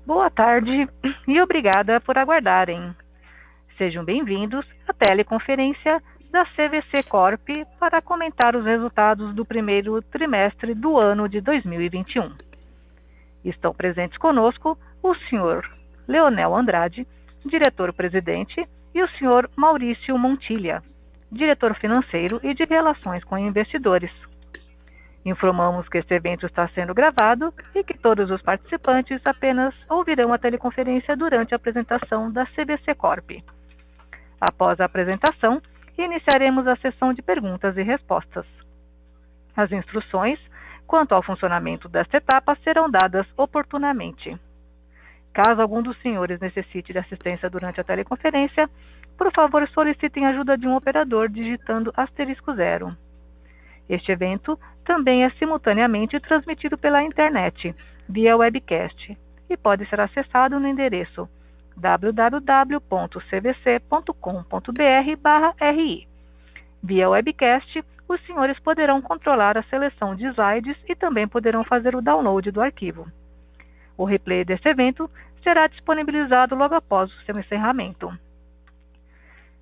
Boa tarde e obrigada por aguardarem. Sejam bem-vindos à teleconferência da CVC Corp para comentar os resultados do primeiro trimestre do ano de 2021. Estão presentes conosco o senhor Leonel Andrade, diretor-presidente, e o senhor Maurício Montilha, diretor financeiro e de relações com investidores. Informamos que este evento está sendo gravado e que todos os participantes apenas ouvirão a teleconferência durante a apresentação da CVC Corp. Após a apresentação, iniciaremos a sessão de perguntas e respostas. As instruções quanto ao funcionamento desta etapa serão dadas oportunamente. Caso algum dos senhores necessite de assistência durante a teleconferência, por favor solicitem a ajuda de um operador digitando *0. Este evento também é simultaneamente transmitido pela internet, via webcast, e pode ser acessado no endereço www.cvc.com.br/ri. Via webcast, os senhores poderão controlar a seleção de slides e também poderão fazer o download do arquivo. O replay deste evento será disponibilizado logo após o seu encerramento.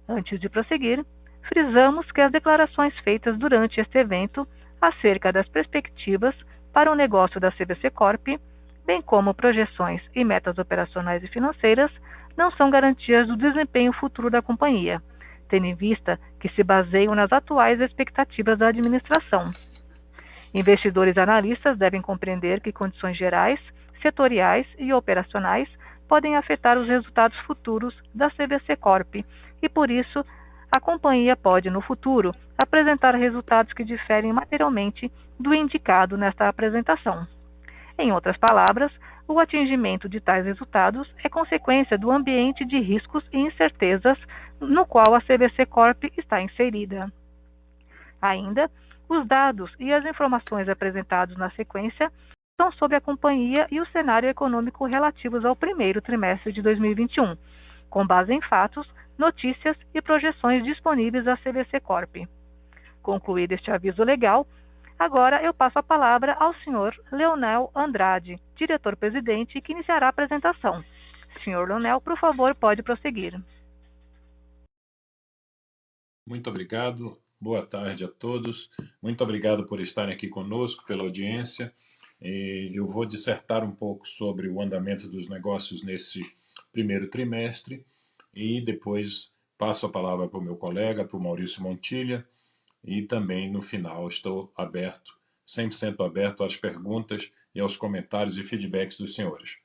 Antes de prosseguir, frisamos que as declarações feitas durante este evento acerca das perspectivas para o negócio da CVC Corp, bem como projeções e metas operacionais e financeiras, não são garantias do desempenho futuro da companhia, tendo em vista que se baseiam nas atuais expectativas da administração. Investidores e analistas devem compreender que condições gerais, setoriais e operacionais podem afetar os resultados futuros da CVC Corp e, por isso, a companhia pode, no futuro, apresentar resultados que diferem materialmente do indicado nesta apresentação. Em outras palavras, o atingimento de tais resultados é consequência do ambiente de riscos e incertezas no qual a CVC Corp está inserida. Ainda, os dados e as informações apresentados na sequência são sobre a companhia e o cenário econômico relativos ao primeiro trimestre de 2021, com base em fatos, notícias e projeções disponíveis da CVC Corp. Concluído este aviso legal, agora eu passo a palavra ao senhor Leonel Andrade, diretor-presidente, que iniciará a apresentação. Senhor Leonel, por favor, pode prosseguir. Muito obrigado. Boa tarde a todos. Muito obrigado por estarem aqui conosco, pela audiência. Eu vou dissertar um pouco sobre o andamento dos negócios nesse primeiro trimestre e depois passo a palavra para o meu colega, para o Maurício Montilha, e também no final estou aberto, 100% aberto às perguntas e aos comentários e feedbacks dos senhores.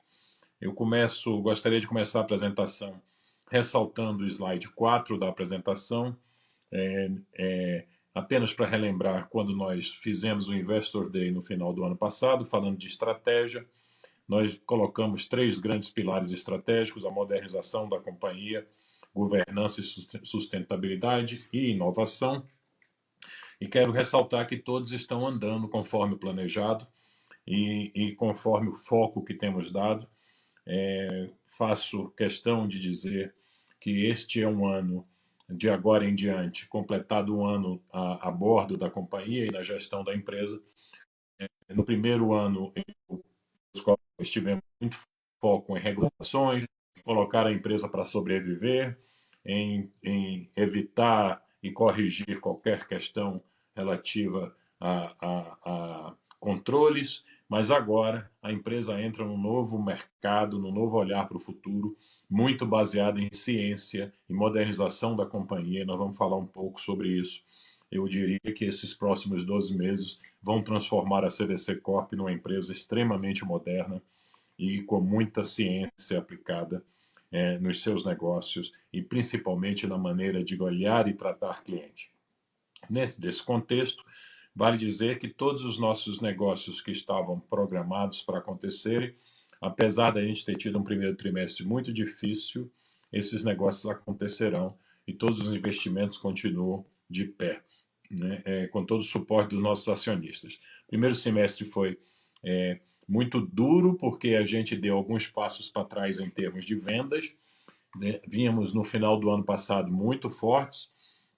Gostaria de começar a apresentação ressaltando o slide 4 da apresentação, apenas para relembrar quando nós fizemos o Investor Day no final do ano passado, falando de estratégia. Nós colocamos 3 grandes pilares estratégicos: a modernização da companhia, governança e sustentabilidade e inovação. E quero ressaltar que todos estão andando conforme o planejado e conforme o foco que temos dado. Faço questão de dizer que este é um ano, de agora em diante, completado um ano a bordo da companhia e na gestão da empresa. No primeiro ano, estivemos muito foco em regulações, colocar a empresa para sobreviver, em evitar e corrigir qualquer questão relativa a controles, mas agora a empresa entra num novo mercado, num novo olhar para o futuro, muito baseado em ciência e modernização da companhia. Nós vamos falar um pouco sobre isso. Eu diria que esses próximos 12 meses vão transformar a CVC Corp numa empresa extremamente moderna e com muita ciência aplicada nos seus negócios e principalmente na maneira de olhar e tratar cliente. Nesse contexto, vale dizer que todos os nossos negócios que estavam programados para acontecerem, apesar da gente ter tido um primeiro trimestre muito difícil, esses negócios acontecerão e todos os investimentos continuam de pé, né? Com todo o suporte dos nossos acionistas. O primeiro semestre foi muito duro, porque a gente deu alguns passos para trás em termos de vendas, né? Vínhamos no final do ano passado muito fortes,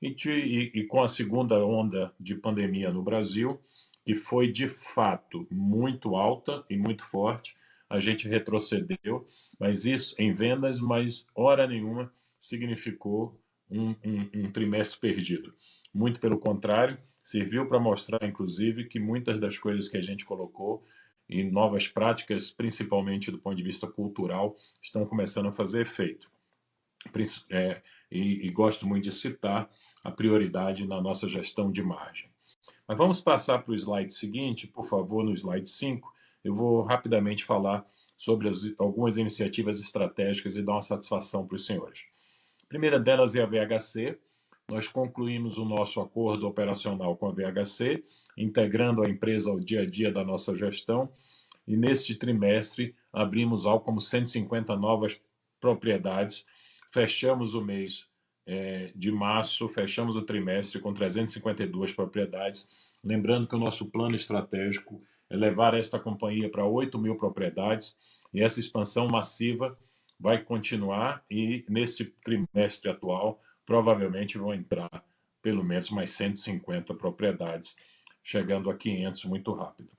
e com a segunda onda de pandemia no Brasil, que foi de fato muito alta e muito forte, a gente retrocedeu, mas isso em vendas, mas hora nenhuma significou um trimestre perdido. Muito pelo contrário, serviu para mostrar, inclusive, que muitas das coisas que a gente colocou e novas práticas, principalmente do ponto de vista cultural, estão começando a fazer efeito. E gosto muito de citar a prioridade na nossa gestão de margem. Mas vamos passar para o slide seguinte, por favor, no slide 5. Eu vou rapidamente falar sobre algumas iniciativas estratégicas e dar uma satisfação para os senhores. A primeira delas é a VHC. Nós concluímos o nosso acordo operacional com a VHC, integrando a empresa ao dia a dia da nossa gestão, e neste trimestre abrimos algo como 150 novas propriedades. Fechamos o mês de março, fechamos o trimestre com 352 propriedades. Lembrando que o nosso plano estratégico é levar esta companhia para 8.000 propriedades, e essa expansão massiva vai continuar, e nesse trimestre atual provavelmente vão entrar pelo menos mais 150 propriedades, chegando a 500 muito rápido.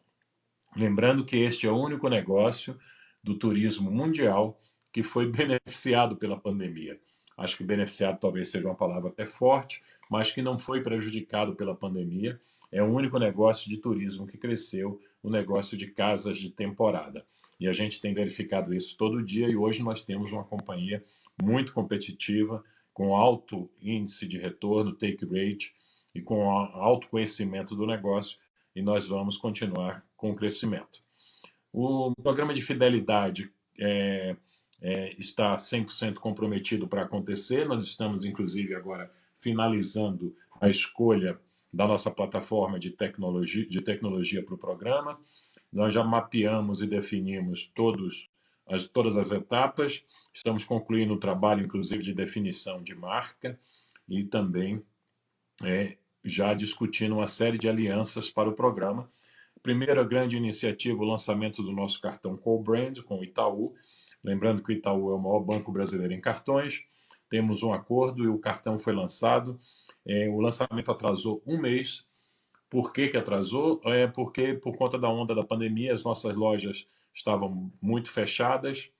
Lembrando que este é o único negócio do turismo mundial que foi beneficiado pela pandemia. Acho que beneficiado talvez seja uma palavra até forte, mas que não foi prejudicado pela pandemia. É o único negócio de turismo que cresceu, o negócio de casas de temporada. E a gente tem verificado isso todo dia, e hoje nós temos uma companhia muito competitiva, com alto índice de retorno, take rate, e com alto conhecimento do negócio, e nós vamos continuar com o crescimento. O programa de fidelidade está 100% comprometido para acontecer. Nós estamos, inclusive, agora finalizando a escolha da nossa plataforma de tecnologia para o programa. Nós já mapeamos e definimos todas as etapas. Estamos concluindo o trabalho, inclusive, de definição de marca, e também já discutindo uma série de alianças para o programa. Primeira grande iniciativa, o lançamento do nosso cartão co-brand com o Itaú. Lembrando que o Itaú é o maior banco brasileiro em cartões. Temos um acordo e o cartão foi lançado. O lançamento atrasou um mês. Por que atrasou? Porque, por conta da onda da pandemia, as nossas lojas estavam muito fechadas,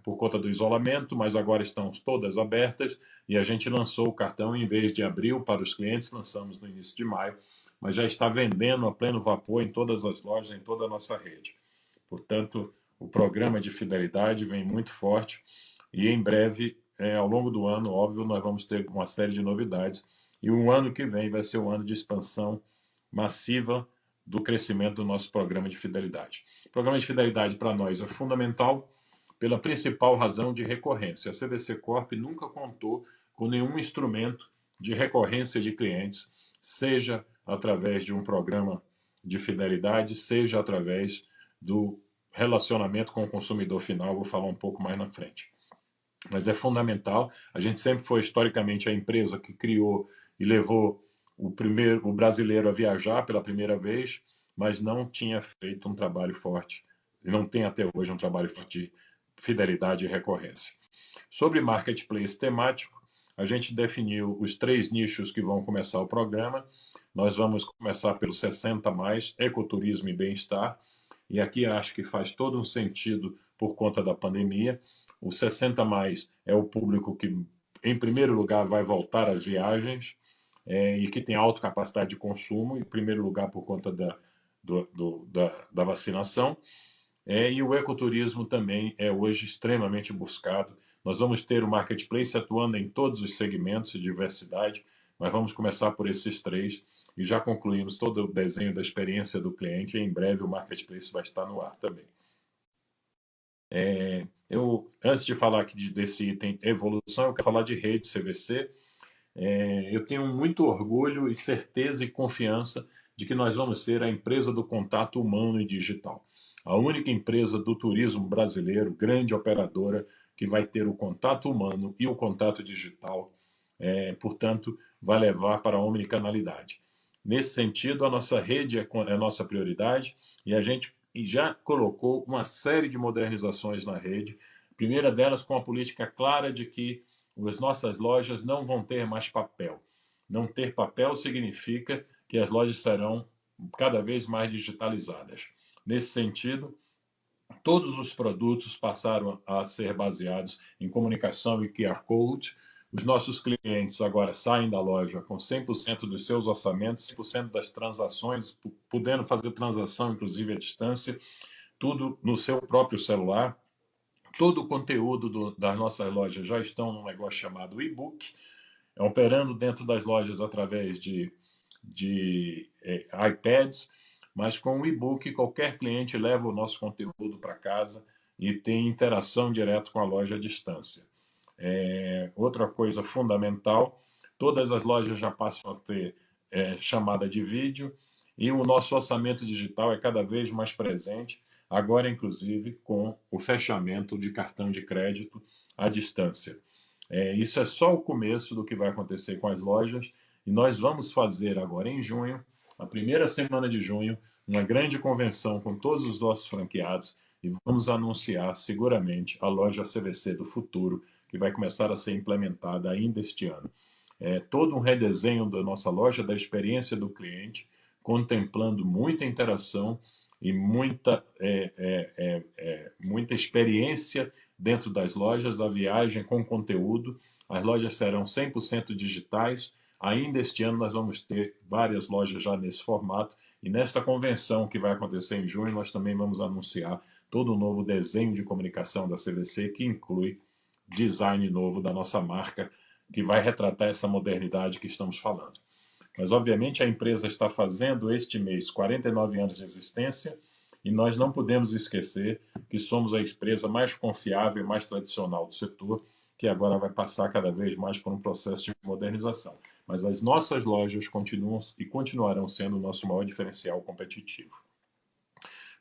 por conta do isolamento, mas agora estão todas abertas, e a gente lançou o cartão em vez de abril para os clientes, lançamos no início de maio, mas já está vendendo a pleno vapor em todas as lojas, em toda a nossa rede. Portanto, o programa de fidelidade vem muito forte, e em breve, ao longo do ano, óbvio, nós vamos ter uma série de novidades, e o ano que vem vai ser um ano de expansão massiva do crescimento do nosso programa de fidelidade. O programa de fidelidade para nós é fundamental pela principal razão de recorrência. A CVC Corp nunca contou com nenhum instrumento de recorrência de clientes, seja através de um programa de fidelidade, seja através do relacionamento com o consumidor final. Vou falar um pouco mais na frente. Mas é fundamental. A gente sempre foi historicamente a empresa que criou e levou o brasileiro a viajar pela primeira vez, mas não tinha feito um trabalho forte, e não tem até hoje um trabalho forte de fidelidade e recorrência. Sobre marketplace temático, a gente definiu os 3 nichos que vão começar o programa. Nós vamos começar pelo 60 mais, ecoturismo e bem-estar. E aqui acho que faz todo um sentido por conta da pandemia. O 60 mais é o público que, em primeiro lugar, vai voltar às viagens, e que tem alta capacidade de consumo, em primeiro lugar por conta da vacinação. E o ecoturismo também é hoje extremamente buscado. Nós vamos ter o marketplace atuando em todos os segmentos de diversidade, mas vamos começar por esses 3, e já concluímos todo o desenho da experiência do cliente, e em breve o marketplace vai estar no ar também. Antes de falar aqui desse item evolução, eu quero falar de rede CVC. Eu tenho muito orgulho e certeza e confiança de que nós vamos ser a empresa do contato humano e digital. A única empresa do turismo brasileiro, grande operadora, que vai ter o contato humano e o contato digital, portanto, vai levar para a omnicanalidade. Nesse sentido, a nossa rede é a nossa prioridade, e a gente já colocou uma série de modernizações na rede. A primeira delas com a política clara de que as nossas lojas não vão ter mais papel. Não ter papel significa que as lojas serão cada vez mais digitalizadas. Nesse sentido, Todos os produtos passaram a ser baseados em comunicação e QR Code. Os nossos clientes agora saem da loja com 100% dos seus orçamentos, 100% das transações, podendo fazer transação, inclusive à distância, tudo no seu próprio celular. Todo o conteúdo das nossas lojas já estão num negócio chamado e-book, operando dentro das lojas através de iPads, mas com o e-book qualquer cliente leva o nosso conteúdo para casa e tem interação direto com a loja à distância. Outra coisa fundamental, todas as lojas já passam a ter chamada de vídeo e o nosso orçamento digital é cada vez mais presente, agora inclusive com o fechamento de cartão de crédito à distância. Isso é só o começo do que vai acontecer com as lojas e nós vamos fazer agora em junho, a primeira semana de junho, uma grande convenção com todos os nossos franqueados e vamos anunciar seguramente a loja CVC do futuro, que vai começar a ser implementada ainda este ano. Todo um redesenho da nossa loja, da experiência do cliente, contemplando muita interação e muita experiência dentro das lojas, a viagem com conteúdo. As lojas serão 100% digitais. Ainda este ano nós vamos ter várias lojas já nesse formato e nesta convenção que vai acontecer em junho nós também vamos anunciar todo um novo desenho de comunicação da CVC que inclui design novo da nossa marca que vai retratar essa modernidade que estamos falando. Mas, obviamente, a empresa está fazendo este mês 49 anos de existência e nós não podemos esquecer que somos a empresa mais confiável e mais tradicional do setor, que agora vai passar cada vez mais por um processo de modernização. Mas as nossas lojas continuam e continuarão sendo o nosso maior diferencial competitivo.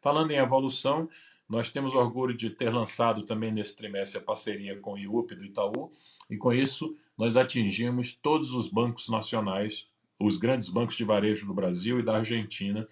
Falando em evolução, nós temos orgulho de ter lançado também nesse trimestre a parceria com o IUP do Itaú, e com isso nós atingimos todos os bancos nacionais, os grandes bancos de varejo do Brasil e da Argentina.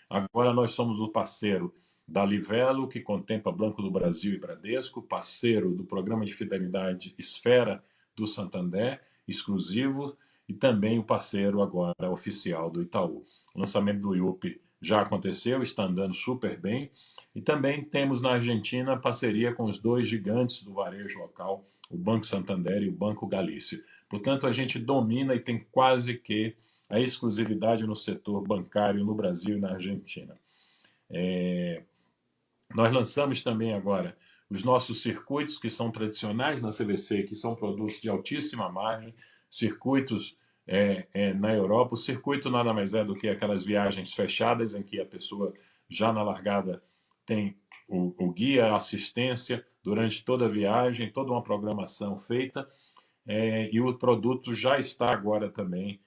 Agora nós somos o parceiro da Livelo, que contempla Banco do Brasil e Bradesco, parceiro do programa de fidelidade Esfera do Santander, exclusivo, e também o parceiro agora oficial do Itaú. O lançamento do IUP já aconteceu, está andando super bem. E também temos na Argentina parceria com os dois gigantes do varejo local, o Banco Santander e o Banco Galícia. Portanto, a gente domina e tem quase que a exclusividade no setor bancário no Brasil e na Argentina. Nós lançamos também agora os nossos circuitos, que são tradicionais na CVC, que são produtos de altíssima margem, circuitos na Europa. O circuito nada mais é do que aquelas viagens fechadas, em que a pessoa já na largada tem o guia, a assistência durante toda a viagem, toda uma programação feita, e o produto já está agora também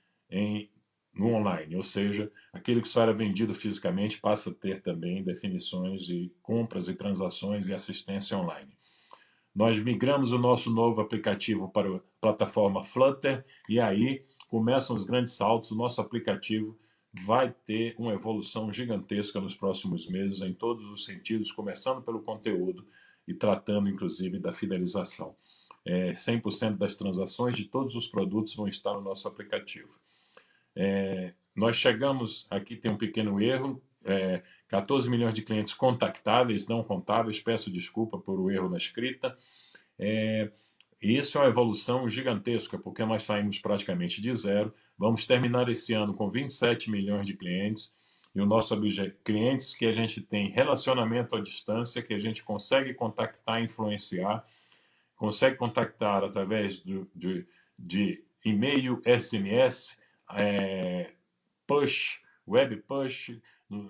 no online, ou seja, aquele que só era vendido fisicamente passa a ter também definições e compras e transações e assistência online. Nós migramos o nosso novo aplicativo para a plataforma Flutter e aí começam os grandes saltos. O nosso aplicativo vai ter uma evolução gigantesca nos próximos meses, em todos os sentidos, começando pelo conteúdo e tratando, inclusive, da fidelização. 100% das transações de todos os produtos vão estar no nosso aplicativo. Nós chegamos, aqui tem um pequeno erro, 14 milhões de clientes contactáveis, não contáveis, peço desculpa por o erro na escrita. E isso é uma evolução gigantesca, porque nós saímos praticamente de zero. Vamos terminar esse ano com 27 milhões de clientes, e o nosso objetivo, clientes que a gente tem relacionamento à distância, que a gente consegue contactar e influenciar, consegue contactar através de e-mail, SMS, push, web push,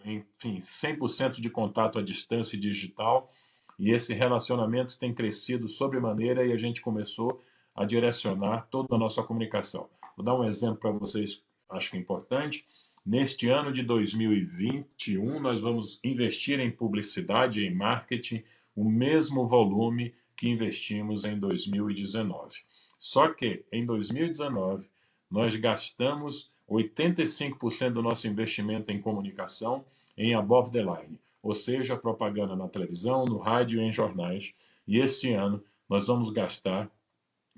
enfim, 100% de contato à distância digital, e esse relacionamento tem crescido sobremaneira e a gente começou a direcionar toda a nossa comunicação. Vou dar um exemplo para vocês, acho que é importante. Neste ano de 2021, nós vamos investir em publicidade e em marketing o mesmo volume que investimos em 2019. Só que em 2019 nós gastamos 85% do nosso investimento em comunicação em above the line, ou seja, propaganda na televisão, no rádio e em jornais. E este ano nós vamos gastar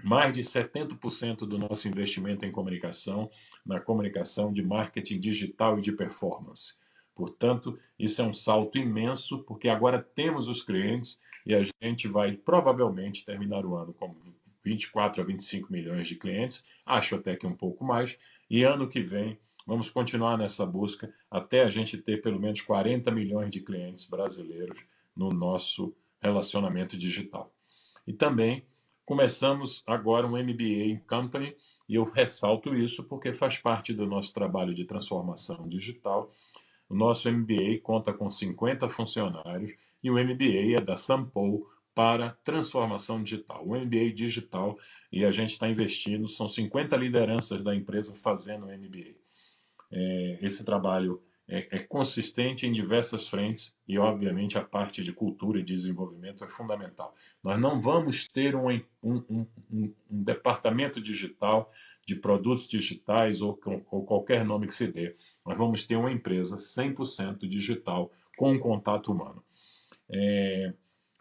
mais de 70% do nosso investimento em comunicação, na comunicação de marketing digital e de performance. Portanto, isso é um salto imenso, porque agora temos os clientes e a gente vai provavelmente terminar o ano com 24 a 25 milhões de clientes, acho até que um pouco mais, e ano que vem vamos continuar nessa busca até a gente ter pelo menos 40 milhões de clientes brasileiros no nosso relacionamento digital. E também começamos agora um MBA em Company, e eu ressalto isso porque faz parte do nosso trabalho de transformação digital. O nosso MBA conta com 50 funcionários e o MBA é da Sampo para transformação digital. O MBA digital, e a gente está investindo, são 50 lideranças da empresa fazendo o MBA. Esse trabalho é consistente em diversas frentes e, obviamente, a parte de cultura e desenvolvimento é fundamental. Nós não vamos ter um departamento digital de produtos digitais ou qualquer nome que se dê. Nós vamos ter uma empresa 100% digital com um contato humano.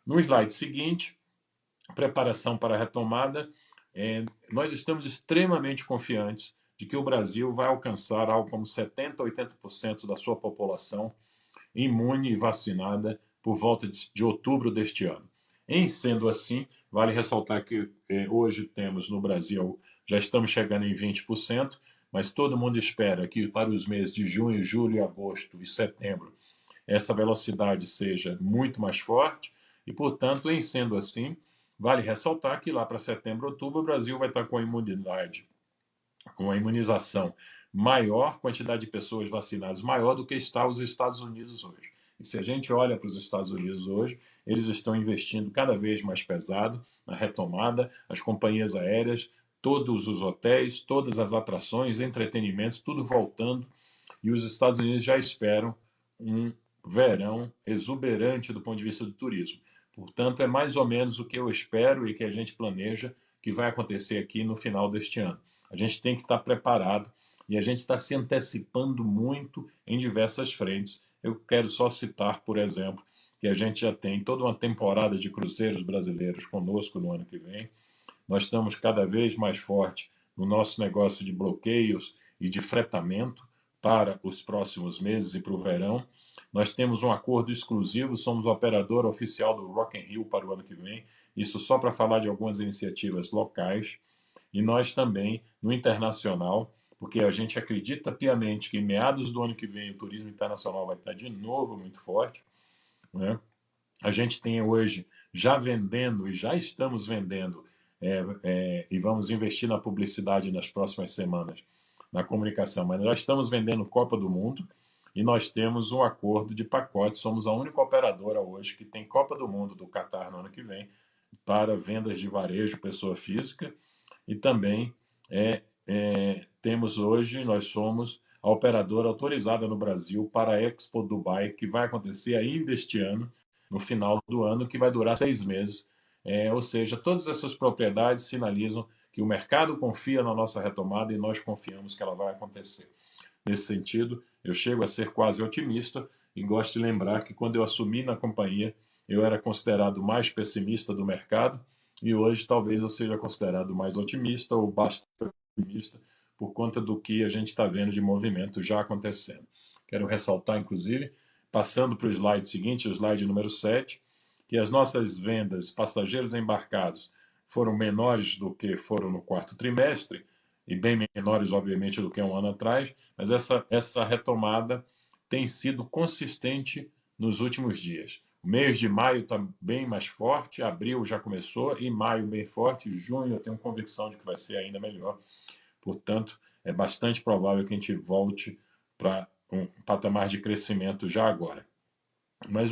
No slide seguinte, preparação para a retomada, nós estamos extremamente confiantes de que o Brasil vai alcançar algo como 70% a 80% da sua população imune e vacinada por volta de outubro deste ano. Em sendo assim, vale ressaltar que hoje temos no Brasil, já estamos chegando em 20%, mas todo mundo espera que para os meses de junho, julho, agosto e setembro essa velocidade seja muito mais forte e, portanto, em sendo assim, vale ressaltar que lá para setembro, outubro, o Brasil vai estar com a imunidade, com a imunização maior, quantidade de pessoas vacinadas maior do que está os Estados Unidos hoje. E se a gente olha para os Estados Unidos hoje, eles estão investindo cada vez mais pesado na retomada, as companhias aéreas, todos os hotéis, todas as atrações, entretenimentos, tudo voltando, e os Estados Unidos já esperam um verão exuberante do ponto de vista do turismo. Portanto, é mais ou menos o que eu espero e que a gente planeja que vai acontecer aqui no final deste ano. A gente tem que estar preparado e a gente está se antecipando muito em diversas frentes. Eu quero só citar, por exemplo, que a gente já tem toda uma temporada de cruzeiros brasileiros conosco no ano que vem. Nós estamos cada vez mais forte no nosso negócio de bloqueios e de fretamento para os próximos meses e para o verão. Nós temos um acordo exclusivo, somos o operador oficial do Rock in Rio para o ano que vem. Isso só para falar de algumas iniciativas locais. E nós também, no internacional, porque a gente acredita piamente que em meados do ano que vem o turismo internacional vai estar de novo muito forte, né? A gente tem hoje já vendendo e já estamos vendendo e vamos investir na publicidade nas próximas semanas, na comunicação, mas nós estamos vendendo Copa do Mundo e nós temos um acordo de pacote, somos a única operadora hoje que tem Copa do Mundo do Catar no ano que vem para vendas de varejo, pessoa física, e também temos hoje, nós somos a operadora autorizada no Brasil para a Expo Dubai, que vai acontecer ainda este ano, no final do ano, que vai durar 6 meses. Ou seja, todas essas propriedades sinalizam que o mercado confia na nossa retomada e nós confiamos que ela vai acontecer. Nesse sentido, eu chego a ser quase otimista e gosto de lembrar que quando eu assumi na companhia, eu era considerado mais pessimista do mercado e hoje talvez eu seja considerado mais otimista ou bastante otimista por conta do que a gente está vendo de movimento já acontecendo. Quero ressaltar, inclusive, passando para o slide seguinte, o slide número 7, que as nossas vendas passageiros embarcados foram menores do que foram no quarto trimestre, e bem menores, obviamente, do que um ano atrás, mas essa retomada tem sido consistente nos últimos dias. O mês de maio está bem mais forte, abril já começou, e maio bem forte, junho eu tenho convicção de que vai ser ainda melhor. Portanto, é bastante provável que a gente volte para um patamar de crescimento já agora. Mas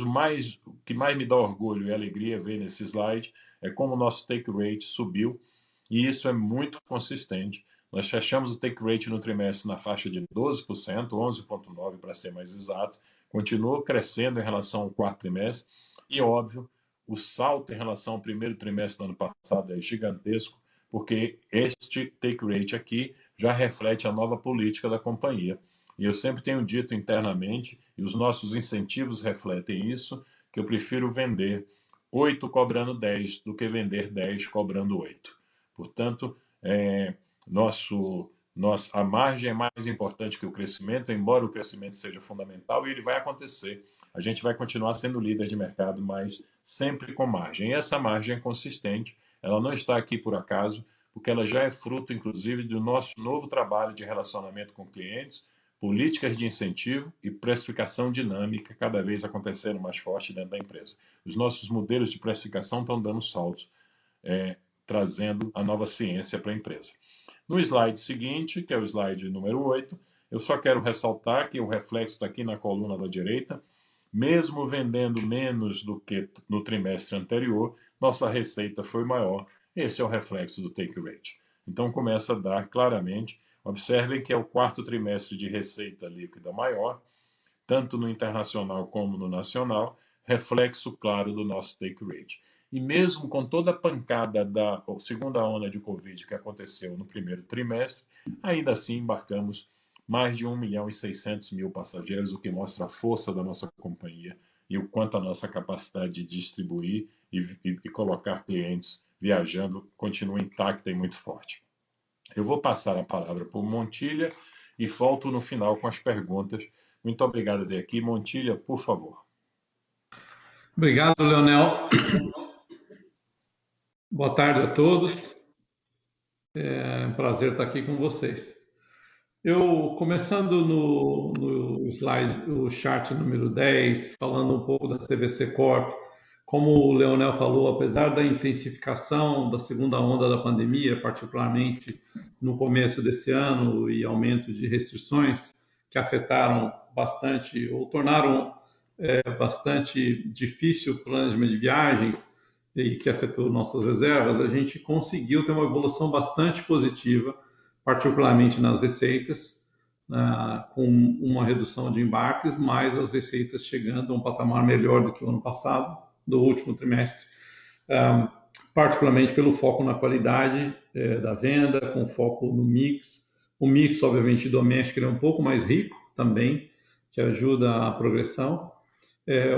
o que mais me dá orgulho e alegria ver nesse slide é como o nosso take rate subiu, e isso é muito consistente. Nós fechamos o take rate no trimestre na faixa de 12%, 11,9% para ser mais exato, continua crescendo em relação ao quarto trimestre, e óbvio, o salto em relação ao primeiro trimestre do ano passado é gigantesco, porque este take rate aqui já reflete a nova política da companhia. E eu sempre tenho dito internamente, e os nossos incentivos refletem isso, que eu prefiro vender 8 cobrando 10 do que vender 10 cobrando 8. Portanto, A margem é mais importante que o crescimento, embora o crescimento seja fundamental, e ele vai acontecer. A gente vai continuar sendo líder de mercado, mas sempre com margem. E essa margem é consistente, ela não está aqui por acaso, porque ela já é fruto, inclusive, do nosso novo trabalho de relacionamento com clientes, políticas de incentivo e precificação dinâmica cada vez acontecendo mais forte dentro da empresa. Os nossos modelos de precificação estão dando saltos, trazendo a nova ciência para a empresa. No slide seguinte, que é o slide número 8, eu só quero ressaltar que o reflexo está aqui na coluna da direita, mesmo vendendo menos do que no trimestre anterior, nossa receita foi maior. Esse é o reflexo do take rate. Então começa a dar claramente. Observem que é o quarto trimestre de receita líquida maior, tanto no internacional como no nacional, reflexo claro do nosso take rate. E mesmo com toda a pancada da segunda onda de Covid que aconteceu no primeiro trimestre, ainda assim embarcamos mais de 1.600.000 passageiros, o que mostra a força da nossa companhia e o quanto a nossa capacidade de distribuir e colocar clientes viajando continua intacta e muito forte. Eu vou passar a palavra para o Montilha e volto no final com as perguntas. Muito obrigado de aqui. Montilha, por favor. Obrigado, Leonel. Boa tarde a todos. É um prazer estar aqui com vocês. Eu, começando no slide, o chart número 10, falando um pouco da CVC Corp, como o Leonel falou, apesar da intensificação da segunda onda da pandemia, particularmente no começo desse ano, e aumento de restrições que afetaram bastante, ou tornaram bastante difícil o planejamento de viagens, e que afetou nossas reservas, a gente conseguiu ter uma evolução bastante positiva, particularmente nas receitas, com uma redução de embarques, mas as receitas chegando a um patamar melhor do que o ano passado, do último trimestre, particularmente pelo foco na qualidade da venda, com foco no mix. O mix, obviamente, doméstico é um pouco mais rico também, que ajuda a progressão.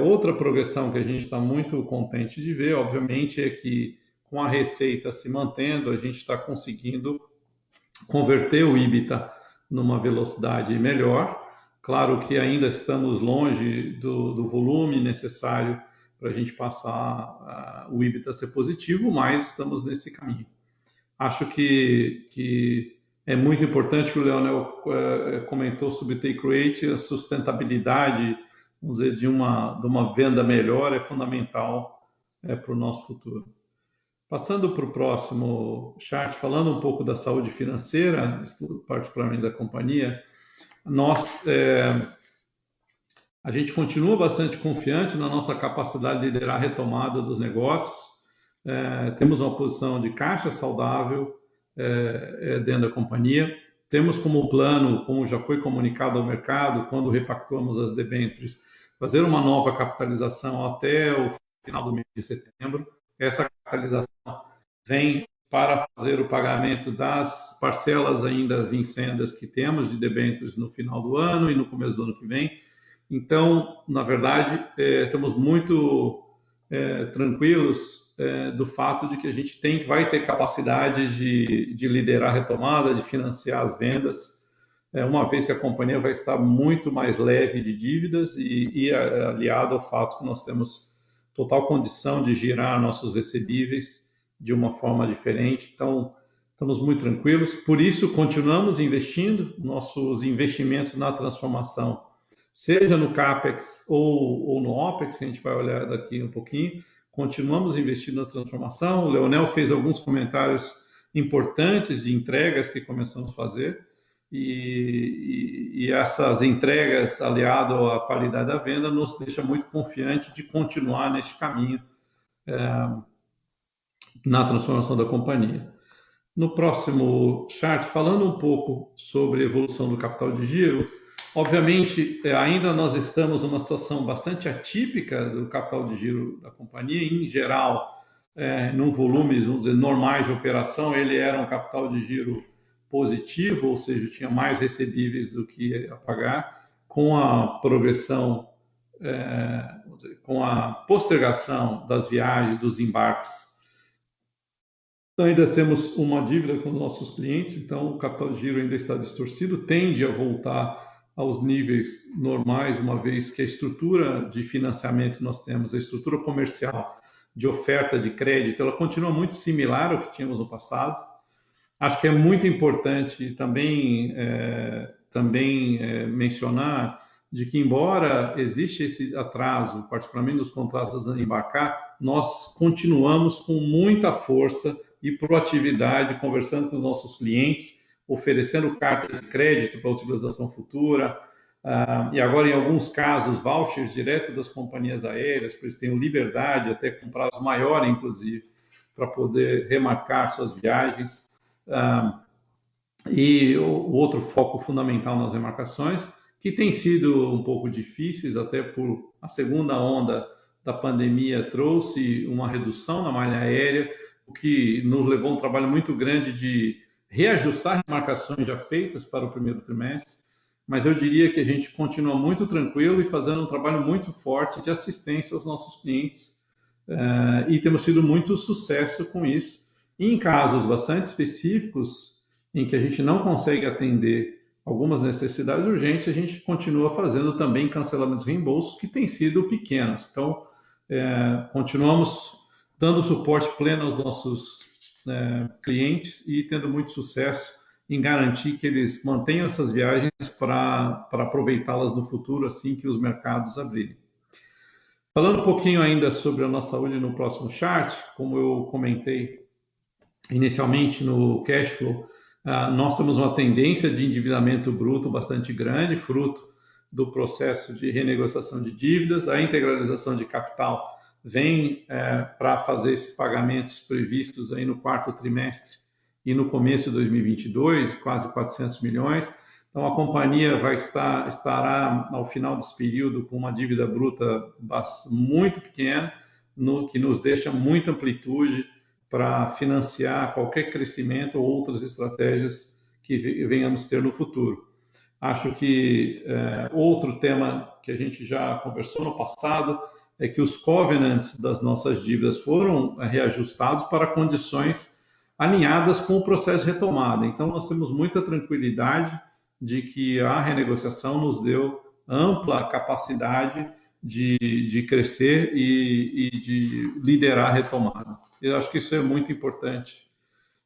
Outra progressão que a gente está muito contente de ver, obviamente, é que com a receita se mantendo, a gente está conseguindo converter o EBITDA numa velocidade melhor. Claro que ainda estamos longe do volume necessário para a gente passar o EBITDA a ser positivo, mas estamos nesse caminho. Acho que é muito importante que o Leonel comentou sobre take rate, a sustentabilidade, vamos dizer, de uma venda melhor é fundamental para o nosso futuro. Passando para o próximo chart, falando um pouco da saúde financeira, particularmente da companhia, a gente continua bastante confiante na nossa capacidade de liderar a retomada dos negócios. Temos uma posição de caixa saudável dentro da companhia. Temos como plano, como já foi comunicado ao mercado, quando repactuamos as debêntures, fazer uma nova capitalização até o final do mês de setembro. Essa capitalização vem para fazer o pagamento das parcelas ainda vincendas que temos de debêntures no final do ano e no começo do ano que vem. Então, na verdade, estamos muito tranquilos do fato de que a gente vai ter capacidade de liderar a retomada, de financiar as vendas, uma vez que a companhia vai estar muito mais leve de dívidas e aliado ao fato que nós temos total condição de girar nossos recebíveis de uma forma diferente. Então, estamos muito tranquilos. Por isso, continuamos investindo. Nossos investimentos na transformação, seja no CAPEX ou no OPEX, a gente vai olhar daqui um pouquinho, continuamos investindo na transformação. O Leonel fez alguns comentários importantes de entregas que começamos a fazer, e essas entregas, aliado à qualidade da venda, nos deixa muito confiante de continuar neste caminho na transformação da companhia. No próximo chart, falando um pouco sobre a evolução do capital de giro, obviamente, ainda nós estamos numa situação bastante atípica do capital de giro da companhia. Em geral, num volume, vamos dizer, normais de operação, ele era um capital de giro positivo, ou seja, tinha mais recebíveis do que a pagar. Com a progressão, com a postergação das viagens, dos embarques Então, ainda temos uma dívida com nossos clientes, então o capital de giro ainda está distorcido, tende a voltar aos níveis normais, uma vez que a estrutura de financiamento que nós temos, a estrutura comercial de oferta de crédito, ela continua muito similar ao que tínhamos no passado. Acho que é muito importante também mencionar de que, embora exista esse atraso, particularmente nos contratos a embarcar, nós continuamos com muita força e proatividade, conversando com os nossos clientes, oferecendo cartas de crédito para utilização futura, e agora, em alguns casos, vouchers direto das companhias aéreas, pois têm liberdade, até com prazo maior, inclusive, para poder remarcar suas viagens. E o outro foco fundamental nas remarcações, que tem sido um pouco difíceis, até por a segunda onda da pandemia trouxe uma redução na malha aérea, o que nos levou a um trabalho muito grande de reajustar remarcações já feitas para o primeiro trimestre, mas eu diria que a gente continua muito tranquilo e fazendo um trabalho muito forte de assistência aos nossos clientes, e temos tido muito sucesso com isso. E em casos bastante específicos, em que a gente não consegue atender algumas necessidades urgentes, a gente continua fazendo também cancelamentos e reembolsos que têm sido pequenos. Então, continuamos dando suporte pleno aos nossos clientes e tendo muito sucesso em garantir que eles mantenham essas viagens para aproveitá-las no futuro, assim que os mercados abrirem. Falando um pouquinho ainda sobre a nossa saúde no próximo chart, como eu comentei inicialmente no cash flow, nós temos uma tendência de endividamento bruto bastante grande, fruto do processo de renegociação de dívidas. A integralização de capital vem para fazer esses pagamentos previstos aí no quarto trimestre e no começo de 2022, quase 400 milhões. Então, a companhia estará, ao final desse período, com uma dívida bruta muito pequena, que nos deixa muita amplitude para financiar qualquer crescimento ou outras estratégias que venhamos ter no futuro. Acho que outro tema que a gente já conversou no passado é que os covenants das nossas dívidas foram reajustados para condições alinhadas com o processo de retomada. Então, nós temos muita tranquilidade de que a renegociação nos deu ampla capacidade de crescer e de liderar a retomada. Eu acho que isso é muito importante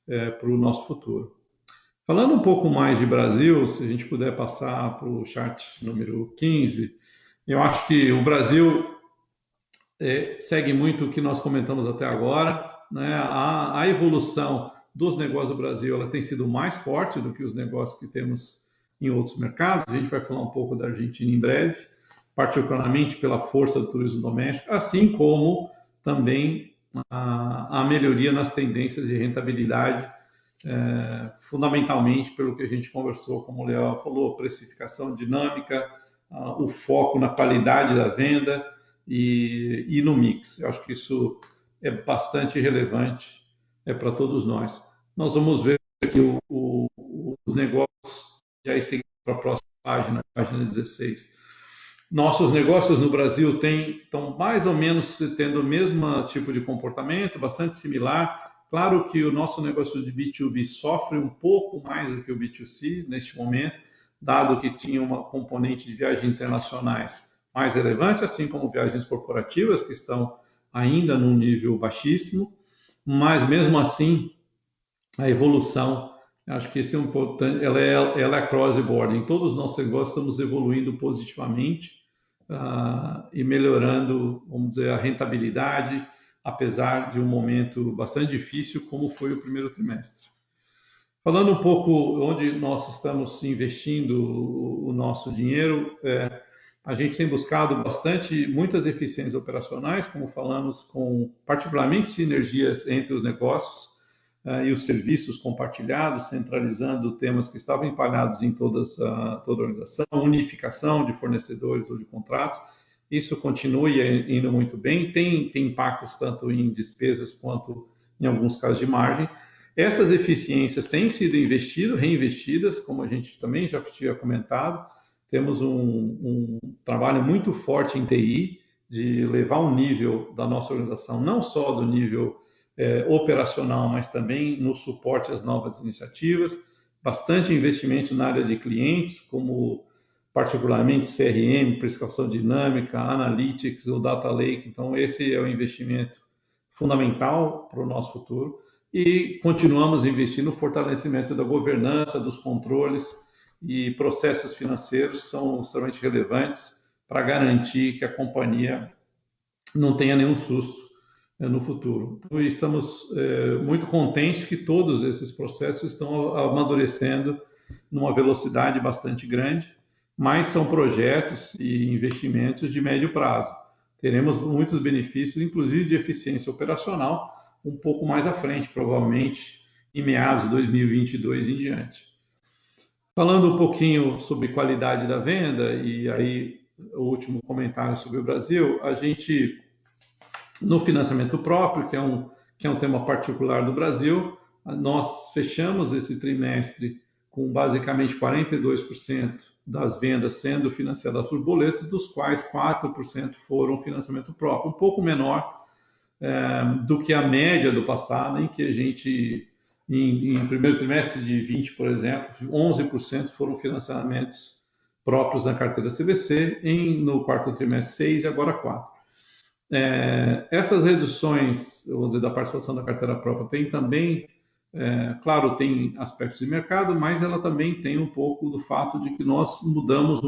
para o nosso futuro. Falando um pouco mais de Brasil, se a gente puder passar para o chart número 15, eu acho que o Brasil segue muito o que nós comentamos até agora, né? A evolução dos negócios do Brasil ela tem sido mais forte do que os negócios que temos em outros mercados. A gente vai falar um pouco da Argentina em breve, particularmente pela força do turismo doméstico, assim como também a melhoria nas tendências de rentabilidade, fundamentalmente pelo que a gente conversou, como o Léo falou, precificação dinâmica, o foco na qualidade da venda e no mix. Eu acho que isso é bastante relevante para todos nós. Nós vamos ver aqui os negócios, e aí seguindo para a próxima página 16. Nossos negócios no Brasil estão mais ou menos tendo o mesmo tipo de comportamento, bastante similar. Claro que o nosso negócio de B2B sofre um pouco mais do que o B2C neste momento, dado que tinha uma componente de viagens internacionais mais relevante, assim como viagens corporativas, que estão ainda num nível baixíssimo, mas mesmo assim, a evolução, acho que esse é importante, ela é cross the board. Em todos os nossos negócios estamos evoluindo positivamente e melhorando, vamos dizer, a rentabilidade, apesar de um momento bastante difícil, como foi o primeiro trimestre. Falando um pouco onde nós estamos investindo o nosso dinheiro, a gente tem buscado muitas eficiências operacionais, como falamos, com particularmente sinergias entre os negócios e os serviços compartilhados, centralizando temas que estavam empalhados em toda a organização, unificação de fornecedores ou de contratos. Isso continua indo muito bem, tem impactos tanto em despesas quanto em alguns casos de margem. Essas eficiências têm sido reinvestidas, como a gente também já tinha comentado. Temos um trabalho muito forte em TI, de levar o nível da nossa organização, não só do nível operacional, mas também no suporte às novas iniciativas, bastante investimento na área de clientes, como particularmente CRM, precificação dinâmica, Analytics, o Data Lake. Então, esse é o investimento fundamental para o nosso futuro. E continuamos a investir no fortalecimento da governança, dos controles e processos financeiros, que são extremamente relevantes para garantir que a companhia não tenha nenhum susto no futuro. Então, estamos muito contentes que todos esses processos estão amadurecendo numa velocidade bastante grande, mas são projetos e investimentos de médio prazo. Teremos muitos benefícios, inclusive de eficiência operacional, um pouco mais à frente, provavelmente em meados de 2022 em diante. Falando um pouquinho sobre qualidade da venda, e aí o último comentário sobre o Brasil, a gente, no financiamento próprio, que é um tema particular do Brasil, nós fechamos esse trimestre com basicamente 42% das vendas sendo financiadas por boletos, dos quais 4% foram financiamento próprio, um pouco menor do que a média do passado, em que a gente, em primeiro trimestre de 20, por exemplo, 11% foram financiamentos próprios na carteira CVC, no quarto trimestre 6% e agora 4%. Essas reduções, vou dizer, da participação da carteira própria tem também, claro, tem aspectos de mercado, mas ela também tem um pouco do fato de que nós mudamos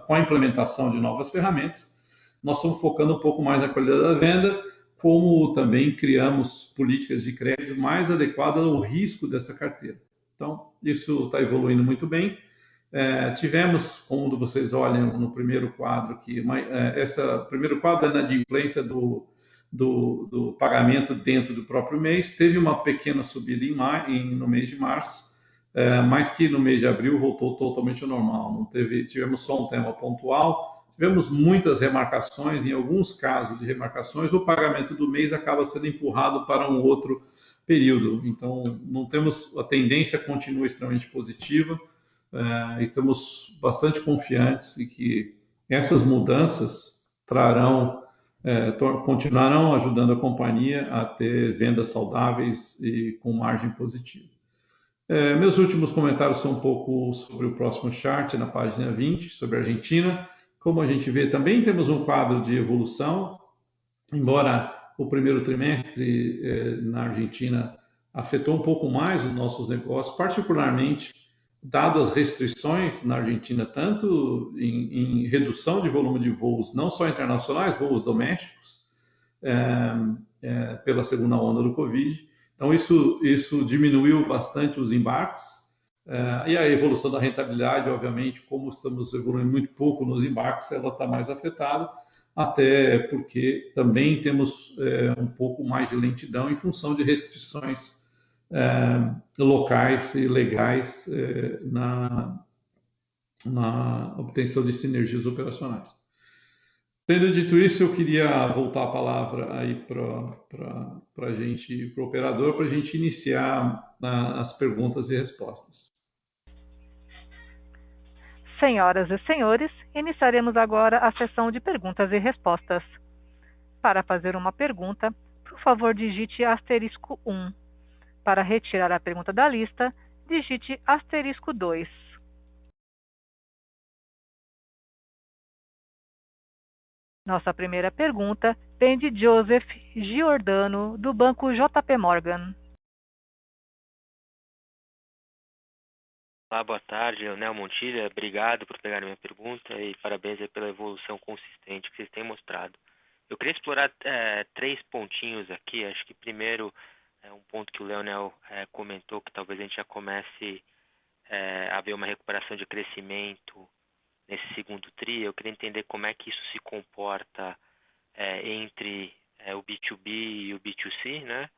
com a implementação de novas ferramentas, nós estamos focando um pouco mais na qualidade da venda, como também criamos políticas de crédito mais adequadas ao risco dessa carteira. Então, isso está evoluindo muito bem. Tivemos, quando vocês olham no primeiro quadro aqui, esse primeiro quadro é na adimplência do pagamento dentro do próprio mês, teve uma pequena subida no mês de março, mas que no mês de abril voltou totalmente ao normal. Tivemos só um tema pontual, tivemos muitas remarcações, em alguns casos de remarcações, o pagamento do mês acaba sendo empurrado para um outro período. Então, não temos, a tendência continua extremamente positiva, e estamos bastante confiantes de que essas mudanças continuarão ajudando a companhia a ter vendas saudáveis e com margem positiva. Meus últimos comentários são um pouco sobre o próximo chart, na página 20, sobre a Argentina. Como a gente vê, também temos um quadro de evolução, embora o primeiro trimestre na Argentina afetou um pouco mais os nossos negócios, particularmente dado as restrições na Argentina, tanto em redução de volume de voos, não só internacionais, voos domésticos, pela segunda onda do Covid. Então, isso diminuiu bastante os embarques, e a evolução da rentabilidade, obviamente, como estamos evoluindo muito pouco nos embarques, ela está mais afetada, até porque também temos um pouco mais de lentidão em função de restrições locais e legais na obtenção de sinergias operacionais. Tendo dito isso, eu queria voltar a palavra aí para a gente, para o operador, para a gente iniciar as perguntas e respostas. Senhoras e senhores, iniciaremos agora a sessão de perguntas e respostas. Para fazer uma pergunta, por favor, digite *1. Para retirar a pergunta da lista, digite *2. Nossa primeira pergunta vem de Joseph Giordano, do Banco JP Morgan. Olá, boa tarde, Leonel Montilha. Obrigado por pegar a minha pergunta e parabéns pela evolução consistente que vocês têm mostrado. Eu queria explorar 3 pontinhos aqui. Acho que primeiro é um ponto que o Leonel comentou, que talvez a gente já comece a ver uma recuperação de crescimento nesse segundo TRI. Eu queria entender como é que isso se comporta entre o B2B e o B2C, né?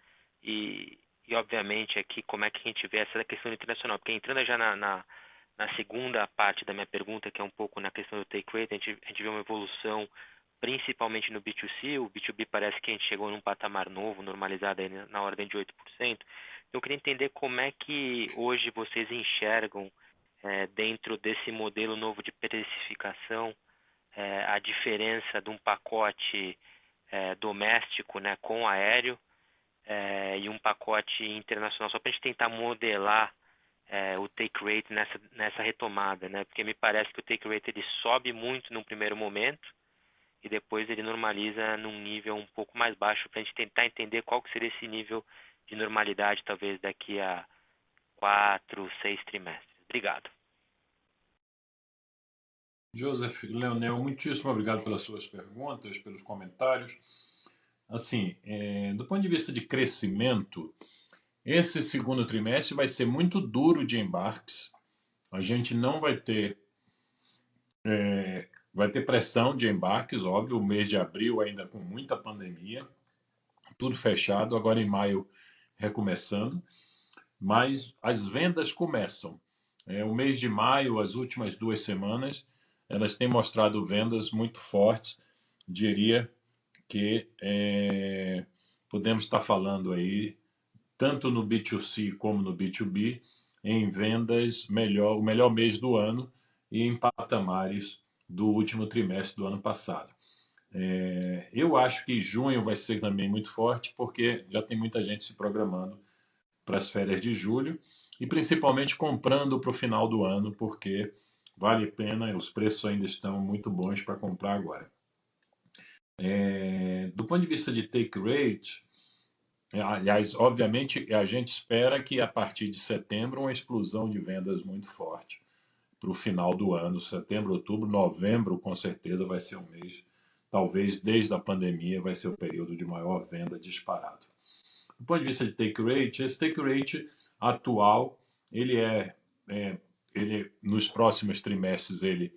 E obviamente, aqui, como é que a gente vê essa questão internacional? Porque entrando já na segunda parte da minha pergunta, que é um pouco na questão do take rate, a gente vê uma evolução principalmente no B2C. O B2B parece que a gente chegou num patamar novo, normalizado aí na ordem de 8%. Então, eu queria entender como é que hoje vocês enxergam, dentro desse modelo novo de precificação, a diferença de um pacote doméstico, né, com aéreo, e um pacote internacional, só para a gente tentar modelar o take rate nessa retomada, né? Porque me parece que o take rate ele sobe muito no primeiro momento e depois ele normaliza num nível um pouco mais baixo, para a gente tentar entender qual que seria esse nível de normalidade, talvez daqui a 4, 6 trimestres. Obrigado. Joseph, Leonel, muitíssimo obrigado pelas suas perguntas, pelos comentários. Assim, do ponto de vista de crescimento, esse segundo trimestre vai ser muito duro de embarques. A gente não vai ter pressão de embarques, óbvio, o mês de abril ainda com muita pandemia, tudo fechado, agora em maio recomeçando, mas as vendas começam. O mês de maio, as últimas 2 semanas, elas têm mostrado vendas muito fortes, diria que podemos estar falando aí, tanto no B2C como no B2B, em vendas o melhor mês do ano e em patamares do último trimestre do ano passado. Eu acho que junho vai ser também muito forte, porque já tem muita gente se programando para as férias de julho e principalmente comprando para o final do ano, porque vale a pena, os preços ainda estão muito bons para comprar agora. Do ponto de vista de take rate, aliás, obviamente, a gente espera que a partir de setembro uma explosão de vendas muito forte para o final do ano, setembro, outubro, novembro, com certeza vai ser um mês, talvez desde a pandemia vai ser o período de maior venda disparado. Do ponto de vista de take rate, esse take rate atual, ele nos próximos trimestres ele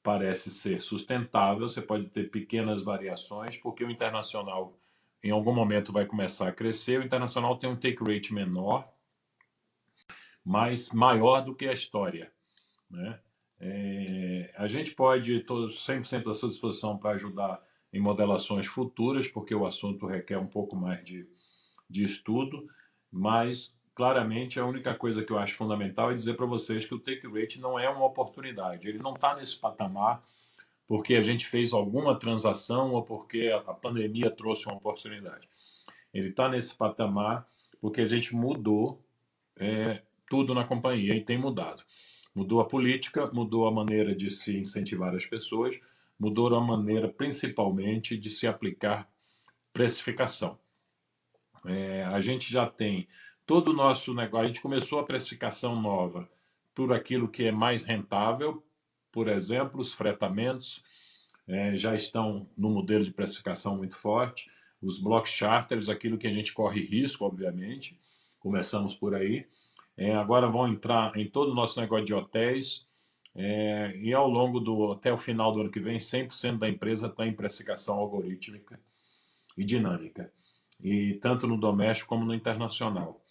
parece ser sustentável. Você pode ter pequenas variações, porque o internacional em algum momento vai começar a crescer. O internacional tem um take rate menor, mas maior do que a história, né? A gente pode, estou 100% à sua disposição para ajudar em modelações futuras, porque o assunto requer um pouco mais de estudo, mas claramente a única coisa que eu acho fundamental é dizer para vocês que o take rate não é uma oportunidade. Ele não está nesse patamar porque a gente fez alguma transação ou porque a pandemia trouxe uma oportunidade. Ele está nesse patamar porque a gente mudou tudo na companhia e tem mudado. Mudou a política, mudou a maneira de se incentivar as pessoas, mudou a maneira principalmente de se aplicar precificação. A gente já tem todo o nosso negócio, a gente começou a precificação nova por aquilo que é mais rentável, por exemplo, os fretamentos já estão no modelo de precificação muito forte, os block charters, aquilo que a gente corre risco, obviamente, começamos por aí. Agora vão entrar em todo o nosso negócio de hotéis, e ao longo até o final do ano que vem, 100% da empresa está em precificação algorítmica e dinâmica, e tanto no doméstico como no internacional.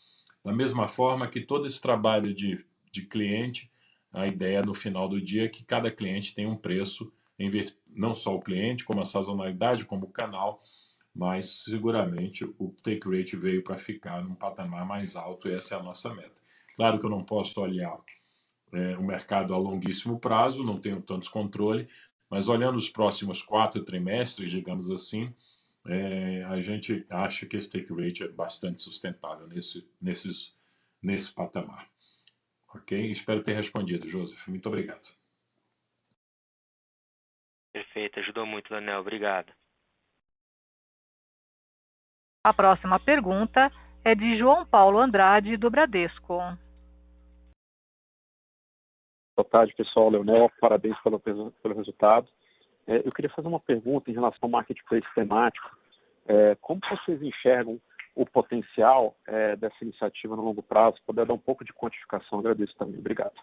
Da mesma forma que todo esse trabalho de cliente, a ideia no final do dia é que cada cliente tem um preço, não só o cliente, como a sazonalidade, como o canal, mas seguramente o take rate veio para ficar num patamar mais alto e essa é a nossa meta. Claro que eu não posso olhar o mercado a longuíssimo prazo, não tenho tantos controle, mas olhando os próximos 4 trimestres, digamos assim, a gente acha que esse take rate é bastante sustentável nesse patamar. Ok? Espero ter respondido, Joseph. Muito obrigado. Perfeito, ajudou muito, Leonel. Obrigado. A próxima pergunta é de João Paulo Andrade, do Bradesco. Boa tarde, pessoal. Leonel, parabéns pelo resultado. Eu queria fazer uma pergunta em relação ao marketplace temático. Como vocês enxergam o potencial dessa iniciativa no longo prazo? Se puder dar um pouco de quantificação, agradeço também. Obrigado.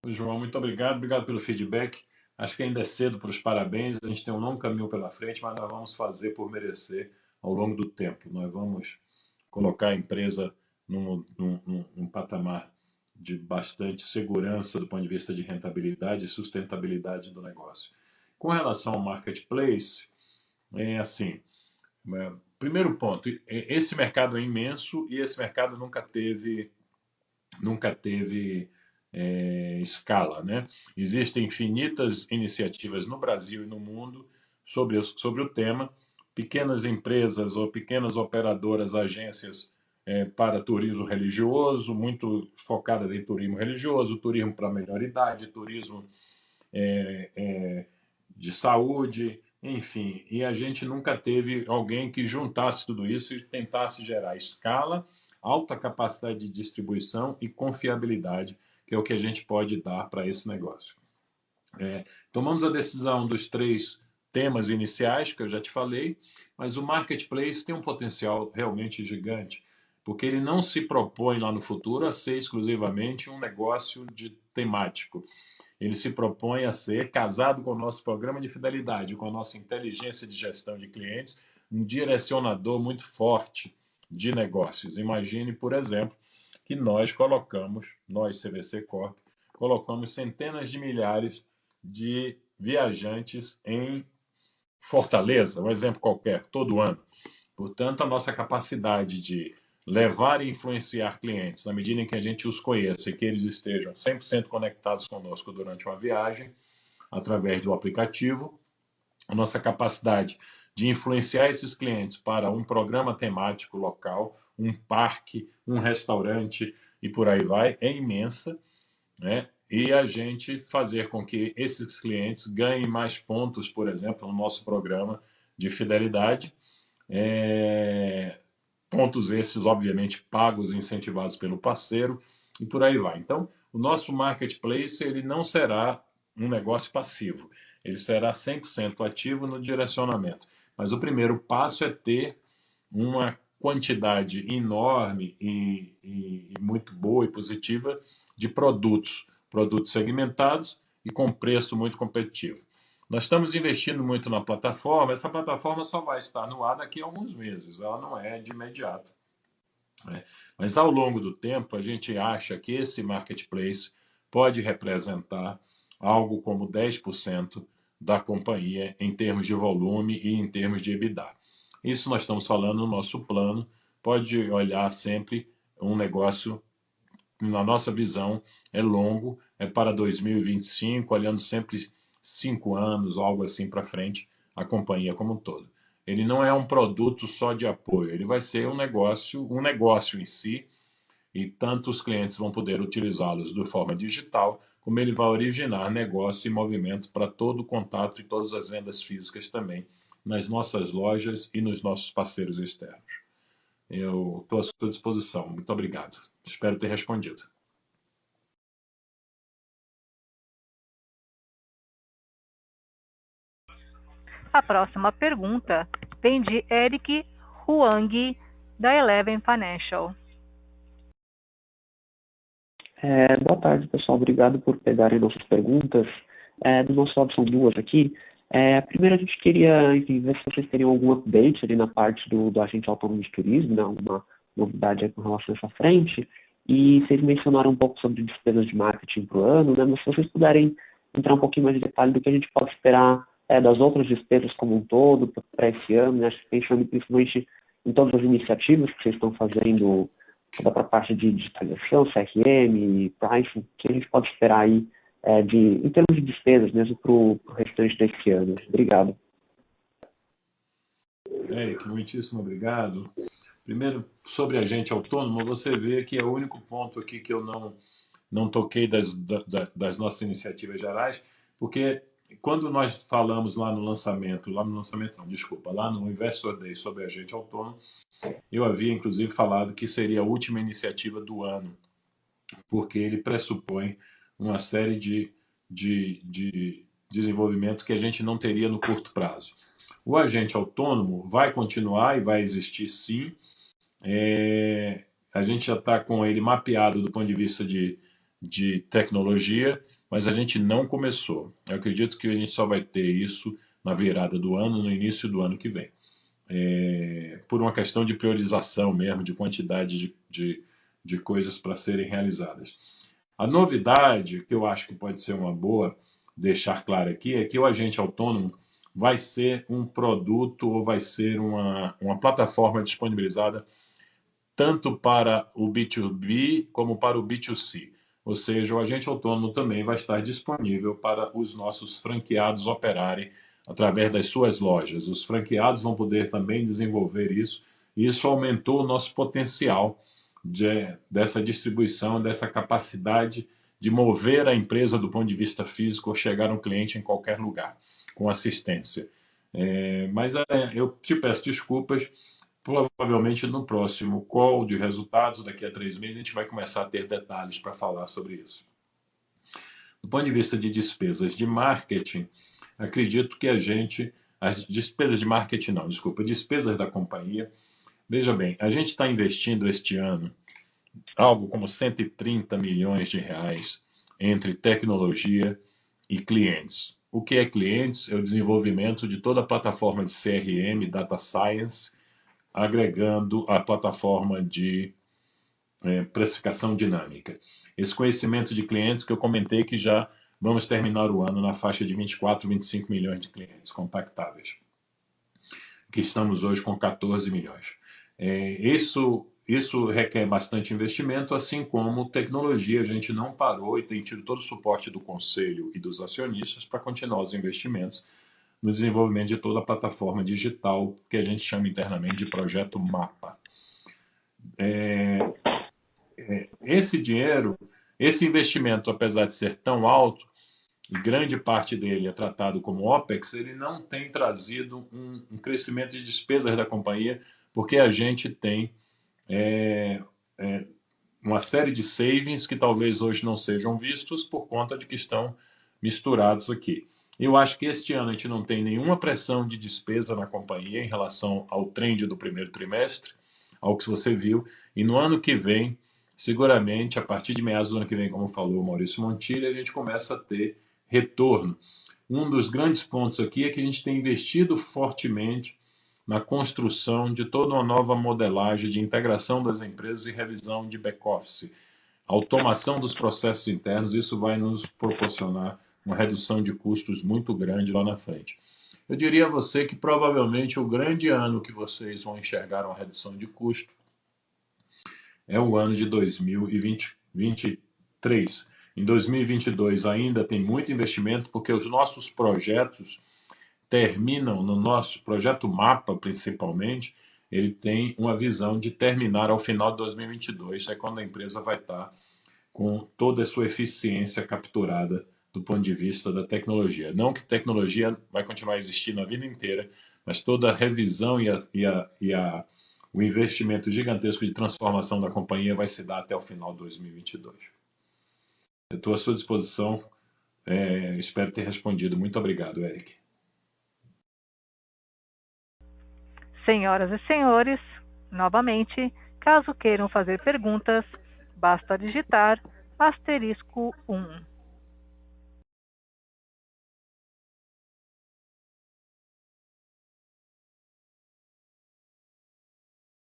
João, muito obrigado. Obrigado pelo feedback. Acho que ainda é cedo para os parabéns. A gente tem um longo caminho pela frente, mas nós vamos fazer por merecer ao longo do tempo. Nós vamos colocar a empresa num patamar de bastante segurança do ponto de vista de rentabilidade e sustentabilidade do negócio. Com relação ao marketplace, assim, primeiro ponto, esse mercado é imenso e esse mercado nunca teve escala, né? Existem infinitas iniciativas no Brasil e no mundo sobre o tema, pequenas empresas ou pequenas operadoras, agências para turismo religioso, muito focadas em turismo religioso, turismo para melhor idade, turismo de saúde, enfim. E a gente nunca teve alguém que juntasse tudo isso e tentasse gerar escala, alta capacidade de distribuição e confiabilidade, que é o que a gente pode dar para esse negócio. Tomamos a decisão dos 3 temas iniciais que eu já te falei, mas o marketplace tem um potencial realmente gigante, porque ele não se propõe lá no futuro a ser exclusivamente um negócio de temático. Ele se propõe a ser, casado com o nosso programa de fidelidade, com a nossa inteligência de gestão de clientes, um direcionador muito forte de negócios. Imagine, por exemplo, que nós CVC Corp, colocamos centenas de milhares de viajantes em Fortaleza, um exemplo qualquer, todo ano. Portanto, a nossa capacidade de levar e influenciar clientes na medida em que a gente os conheça e que eles estejam 100% conectados conosco durante uma viagem, através do aplicativo, a nossa capacidade de influenciar esses clientes para um programa temático local, um parque, um restaurante e por aí vai, é imensa, né? E a gente fazer com que esses clientes ganhem mais pontos, por exemplo, no nosso programa de fidelidade, pontos esses, obviamente, pagos e incentivados pelo parceiro, e por aí vai. Então, o nosso marketplace ele não será um negócio passivo, ele será 100% ativo no direcionamento. Mas o primeiro passo é ter uma quantidade enorme e muito boa e positiva de produtos segmentados e com preço muito competitivo. Nós estamos investindo muito na plataforma. Essa plataforma só vai estar no ar daqui a alguns meses, ela não é de imediato, né? Mas ao longo do tempo, a gente acha que esse marketplace pode representar algo como 10% da companhia em termos de volume e em termos de EBITDA. Isso nós estamos falando no nosso plano. Pode olhar sempre um negócio, na nossa visão, é longo, é para 2025, olhando sempre 5 anos, algo assim para frente, a companhia como um todo. Ele não é um produto só de apoio, ele vai ser um negócio em si, e tanto os clientes vão poder utilizá-los de forma digital, como ele vai originar negócio e movimento para todo o contato e todas as vendas físicas também, nas nossas lojas e nos nossos parceiros externos. Eu estou à sua disposição. Muito obrigado. Espero ter respondido. A próxima pergunta vem de Eric Huang, da Eleven Financial. Boa tarde, pessoal. Obrigado por pegarem nossas perguntas. Do nosso lado são 2 aqui. Primeiro, a gente queria, enfim, ver se vocês teriam algum update ali na parte do agente autônomo de turismo, né? Alguma novidade aí com relação a essa frente. E vocês mencionaram um pouco sobre despesas de marketing para o ano, né? Mas se vocês puderem entrar um pouquinho mais em detalhe do que a gente pode esperar das outras despesas como um todo para esse ano, né? Pensando principalmente em todas as iniciativas que vocês estão fazendo, toda para a parte de digitalização, CRM, pricing, que a gente pode esperar aí em termos de despesas mesmo para o restante desse ano. Obrigado. Eric, muitíssimo obrigado. Primeiro, sobre agente autônomo, você vê que é o único ponto aqui que eu não toquei das nossas iniciativas gerais, porque quando nós falamos lá no Investor Day sobre agente autônomo, eu havia inclusive falado que seria a última iniciativa do ano, porque ele pressupõe uma série de desenvolvimento que a gente não teria no curto prazo. O agente autônomo vai continuar e vai existir sim. A gente já está com ele mapeado do ponto de vista de tecnologia, mas a gente não começou. Eu acredito que a gente só vai ter isso na virada do ano, no início do ano que vem. Por uma questão de priorização mesmo, de quantidade de coisas para serem realizadas. A novidade, que eu acho que pode ser uma boa deixar claro aqui, é que o agente autônomo vai ser um produto ou vai ser uma plataforma disponibilizada tanto para o B2B como para o B2C. Ou seja, o agente autônomo também vai estar disponível para os nossos franqueados operarem através das suas lojas. Os franqueados vão poder também desenvolver isso, e isso aumentou o nosso potencial dessa distribuição, dessa capacidade de mover a empresa do ponto de vista físico ou chegar a um cliente em qualquer lugar, com assistência. Mas eu te peço desculpas, provavelmente no próximo call de resultados, daqui a 3 meses, a gente vai começar a ter detalhes para falar sobre isso. Do ponto de vista de despesas de marketing, acredito que as despesas de marketing não, desculpa, despesas da companhia, veja bem, a gente está investindo este ano algo como 130 milhões de reais entre tecnologia e clientes. O que é clientes? É o desenvolvimento de toda a plataforma de CRM, Data Science, agregando a plataforma de precificação dinâmica. Esse conhecimento de clientes que eu comentei que já vamos terminar o ano na faixa de 24, 25 milhões de clientes contactáveis, que estamos hoje com 14 milhões. Isso requer bastante investimento, assim como tecnologia. A gente não parou e tem tido todo o suporte do conselho e dos acionistas para continuar os investimentos no desenvolvimento de toda a plataforma digital, que a gente chama internamente de projeto MAPA. Esse dinheiro, esse investimento, apesar de ser tão alto, e grande parte dele é tratado como OPEX, ele não tem trazido um crescimento de despesas da companhia, porque a gente tem uma série de savings que talvez hoje não sejam vistos por conta de que estão misturados aqui. Eu acho que este ano a gente não tem nenhuma pressão de despesa na companhia em relação ao trend do primeiro trimestre, ao que você viu, e no ano que vem, seguramente, a partir de meados do ano que vem, como falou o Maurício Montilha, a gente começa a ter retorno. Um dos grandes pontos aqui é que a gente tem investido fortemente na construção de toda uma nova modelagem de integração das empresas e revisão de back-office. Automação dos processos internos, isso vai nos proporcionar uma redução de custos muito grande lá na frente. Eu diria a você que provavelmente o grande ano que vocês vão enxergar uma redução de custo é o ano de 2023. Em 2022 ainda tem muito investimento, porque os nossos projetos terminam, no nosso projeto MAPA principalmente, ele tem uma visão de terminar ao final de 2022, é quando a empresa vai estar com toda a sua eficiência capturada do ponto de vista da tecnologia. Não que tecnologia vai continuar existindo a vida inteira, mas toda a revisão o investimento gigantesco de transformação da companhia vai se dar até o final de 2022. Eu estou à sua disposição, espero ter respondido. Muito obrigado, Eric. Senhoras e senhores, novamente, caso queiram fazer perguntas, basta digitar *1.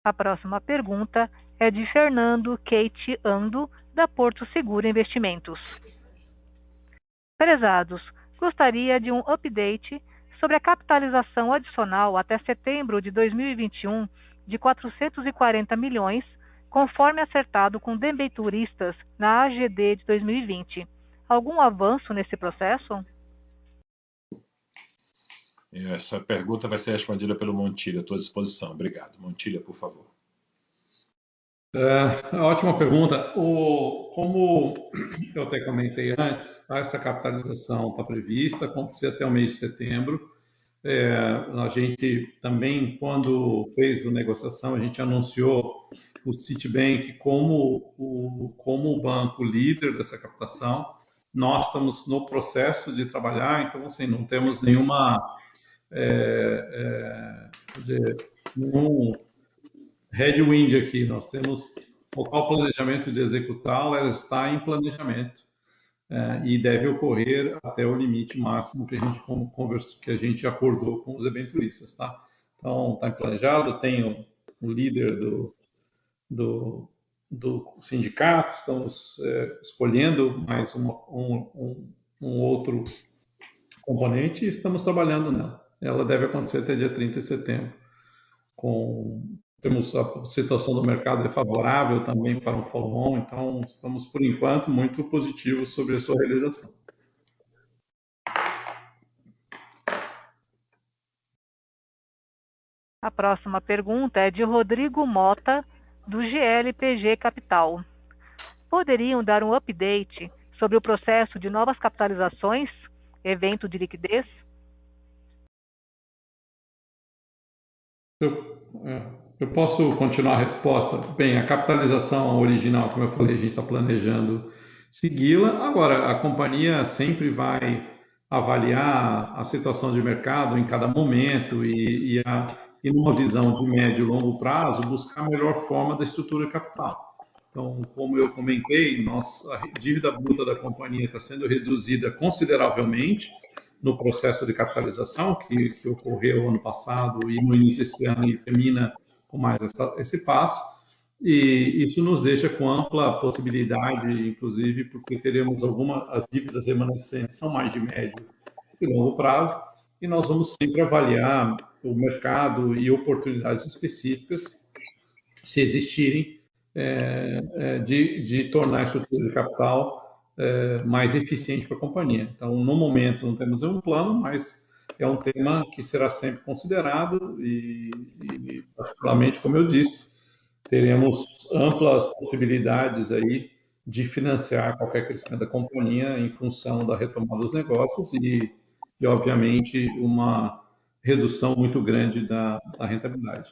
A próxima pergunta é de Fernando Keiti Ando, da Porto Seguro Investimentos. Prezados, gostaria de um update sobre a capitalização adicional até setembro de 2021 de 440 milhões, conforme acertado com debenturistas na AGD de 2020. Algum avanço nesse processo? Essa pergunta vai ser respondida pelo Montilha. Estou à disposição. Obrigado. Montilha, por favor. Ótima pergunta. Como eu até comentei antes, essa capitalização está prevista, acontecer até o mês de setembro. A gente também, quando fez a negociação, a gente anunciou o Citibank como o banco líder dessa captação. Nós estamos no processo de trabalhar, então, assim, não temos nenhuma, nenhum headwind aqui. Nós temos total planejamento de executá-la, ela está em planejamento e deve ocorrer até o limite máximo que a gente conversou, que a gente acordou com os eventualistas, tá? Então, está planejado, tem o líder do sindicato, estamos escolhendo mais um outro componente e estamos trabalhando nela. Ela deve acontecer até dia 30 de setembro. Temos a situação do mercado favorável também para um follow-on, então estamos, por enquanto, muito positivos sobre a sua realização. A próxima pergunta é de Rodrigo Mota, do GLPG Capital. Poderiam dar um update sobre o processo de novas capitalizações, evento de liquidez? Eu posso continuar a resposta? Bem, a capitalização original, como eu falei, a gente está planejando segui-la. Agora, a companhia sempre vai avaliar a situação de mercado em cada momento e numa visão de médio e longo prazo, buscar a melhor forma da estrutura de capital. Então, como eu comentei, a dívida bruta da companhia está sendo reduzida consideravelmente no processo de capitalização que ocorreu ano passado e no início desse ano e termina com mais esse passo. E isso nos deixa com ampla possibilidade, inclusive porque teremos as dívidas remanescentes são mais de médio e longo prazo, e nós vamos sempre avaliar o mercado e oportunidades específicas, se existirem, de tornar a estrutura de capital mais eficiente para a companhia. Então, no momento, não temos um plano, mas é um tema que será sempre considerado e particularmente, como eu disse, teremos amplas possibilidades aí de financiar qualquer crescimento da companhia em função da retomada dos negócios e obviamente, uma redução muito grande da rentabilidade.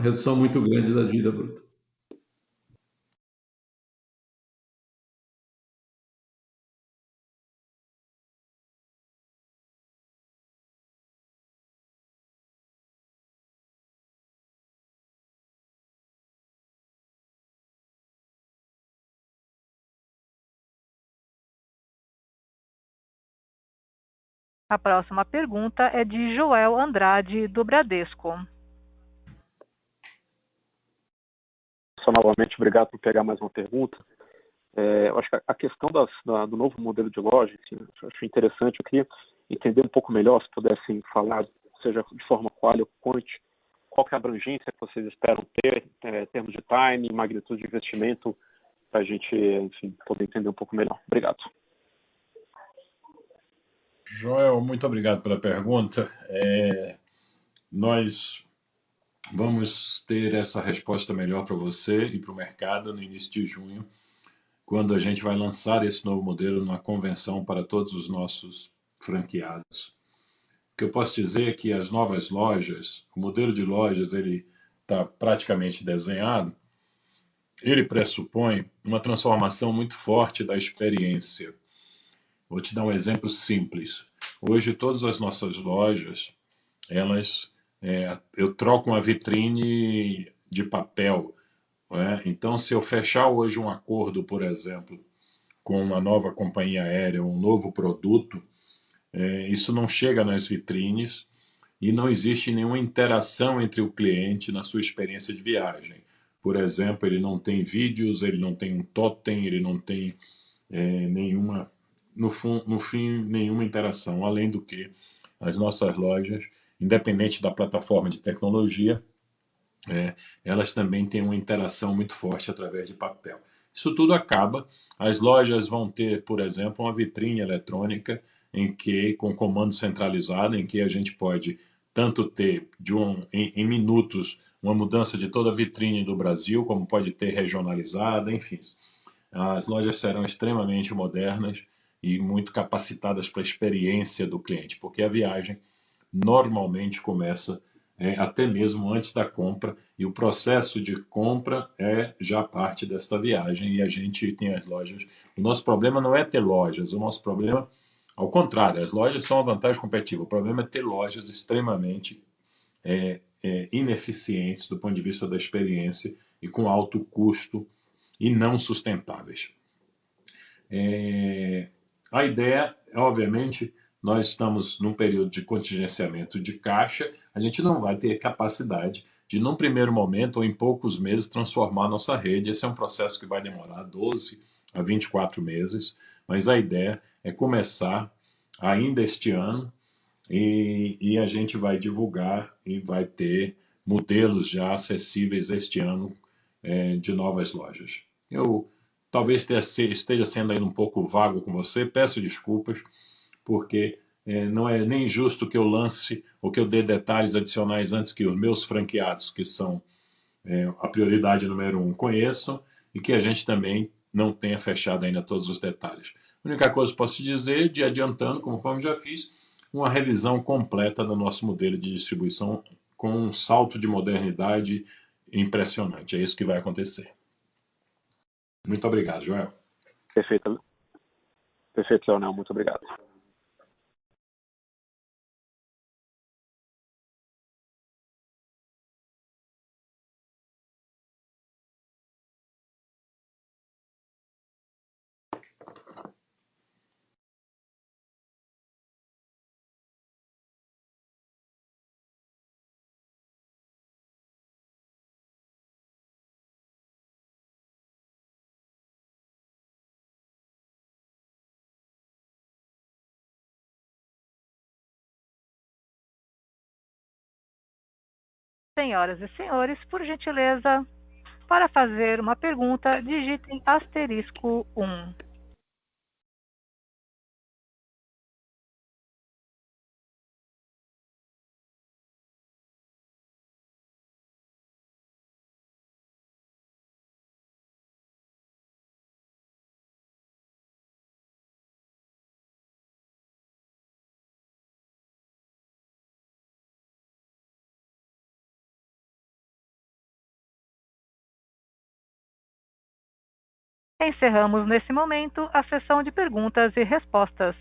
Redução muito grande da dívida bruta. A próxima pergunta é de Joel Andrade, do Bradesco. Novamente, obrigado por pegar mais uma pergunta. Eu acho que a questão do novo modelo de loja, assim, eu acho interessante, eu queria entender um pouco melhor, se pudessem falar, seja de forma qual ou quant, qual que é a abrangência que vocês esperam ter, em termos de time, magnitude de investimento, para a gente, enfim, poder entender um pouco melhor. Obrigado. Joel, muito obrigado pela pergunta. Nós vamos ter essa resposta melhor para você e para o mercado no início de junho, quando a gente vai lançar esse novo modelo numa convenção para todos os nossos franqueados. O que eu posso dizer é que as novas lojas, o modelo de lojas, ele está praticamente desenhado, ele pressupõe uma transformação muito forte da experiência. Vou te dar um exemplo simples. Hoje, todas as nossas lojas, eu troco uma vitrine de papel. Então, se eu fechar hoje um acordo, por exemplo, com uma nova companhia aérea, um novo produto, isso não chega nas vitrines e não existe nenhuma interação entre o cliente na sua experiência de viagem. Por exemplo, ele não tem vídeos, ele não tem um totem, ele não tem nenhuma, no fim, nenhuma interação, além do que as nossas lojas, independente da plataforma de tecnologia, elas também têm uma interação muito forte através de papel. Isso tudo acaba, as lojas vão ter, por exemplo, uma vitrine eletrônica com comando centralizado, em que a gente pode tanto ter em minutos uma mudança de toda a vitrine do Brasil, como pode ter regionalizada, enfim. As lojas serão extremamente modernas e muito capacitadas para a experiência do cliente, porque a viagem normalmente começa até mesmo antes da compra, e o processo de compra é já parte desta viagem, e a gente tem as lojas. O nosso problema não é ter lojas, o nosso problema, ao contrário, as lojas são uma vantagem competitiva, o problema é ter lojas extremamente ineficientes do ponto de vista da experiência e com alto custo e não sustentáveis. A ideia, obviamente, nós estamos num período de contingenciamento de caixa, a gente não vai ter capacidade de, num primeiro momento ou em poucos meses, transformar a nossa rede. Esse é um processo que vai demorar 12 a 24 meses, mas a ideia é começar ainda este ano e a gente vai divulgar e vai ter modelos já acessíveis este ano de novas lojas. Eu talvez esteja sendo ainda um pouco vago com você, peço desculpas, porque não é nem justo que eu lance ou que eu dê detalhes adicionais antes que os meus franqueados, que são a prioridade número 1, conheçam, e que a gente também não tenha fechado ainda todos os detalhes. A única coisa que posso te dizer, de adiantando, conforme já fiz, uma revisão completa do nosso modelo de distribuição com um salto de modernidade impressionante. É isso que vai acontecer. Muito obrigado, Joel. Perfeito, Leonel. Muito obrigado. Senhoras e senhores, por gentileza, para fazer uma pergunta, digitem *1. Encerramos nesse momento a sessão de perguntas e respostas.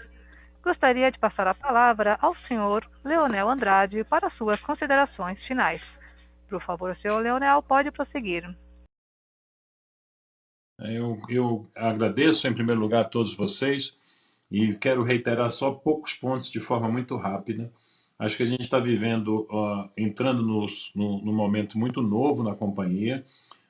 Gostaria de passar a palavra ao senhor Leonel Andrade para suas considerações finais. Por favor, senhor Leonel, pode prosseguir. Eu agradeço, em primeiro lugar, a todos vocês e quero reiterar só poucos pontos de forma muito rápida. Acho que a gente está vivendo, entrando num momento muito novo na companhia.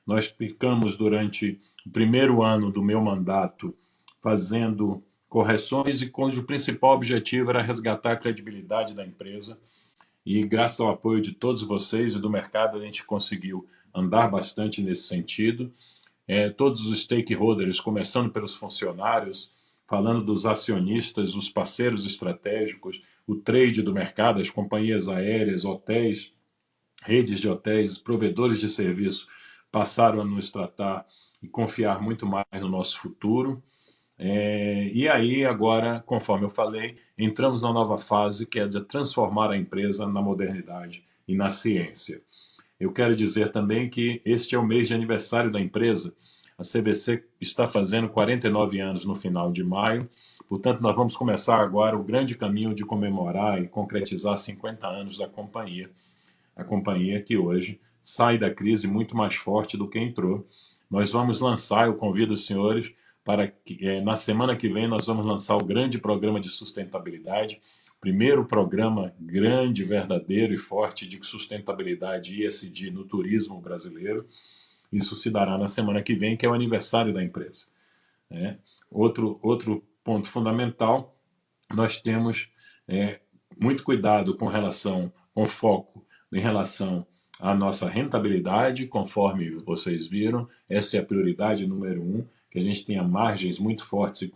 Nós ficamos durante o primeiro ano do meu mandato fazendo correções e cujo principal objetivo era resgatar a credibilidade da empresa. E graças ao apoio de todos vocês e do mercado, a gente conseguiu andar bastante nesse sentido. Todos os stakeholders, começando pelos funcionários, falando dos acionistas, os parceiros estratégicos, o trade do mercado, as companhias aéreas, hotéis, redes de hotéis, provedores de serviço, passaram a nos tratar e confiar muito mais no nosso futuro. E aí, agora, conforme eu falei, entramos na nova fase, que é de transformar a empresa na modernidade e na ciência. Eu quero dizer também que este é o mês de aniversário da empresa. A CVC está fazendo 49 anos no final de maio, portanto, nós vamos começar agora o grande caminho de comemorar e concretizar 50 anos da companhia. A companhia que hoje sai da crise muito mais forte do que entrou. Nós vamos lançar, eu convido os senhores para que na semana que vem nós vamos lançar o grande programa de sustentabilidade, primeiro programa grande, verdadeiro e forte de sustentabilidade ESG no turismo brasileiro. Isso se dará na semana que vem, que é o aniversário da empresa. Outro ponto fundamental, nós temos muito cuidado com foco em relação à nossa rentabilidade, conforme vocês viram. Essa é a prioridade número 1, que a gente tenha margens muito fortes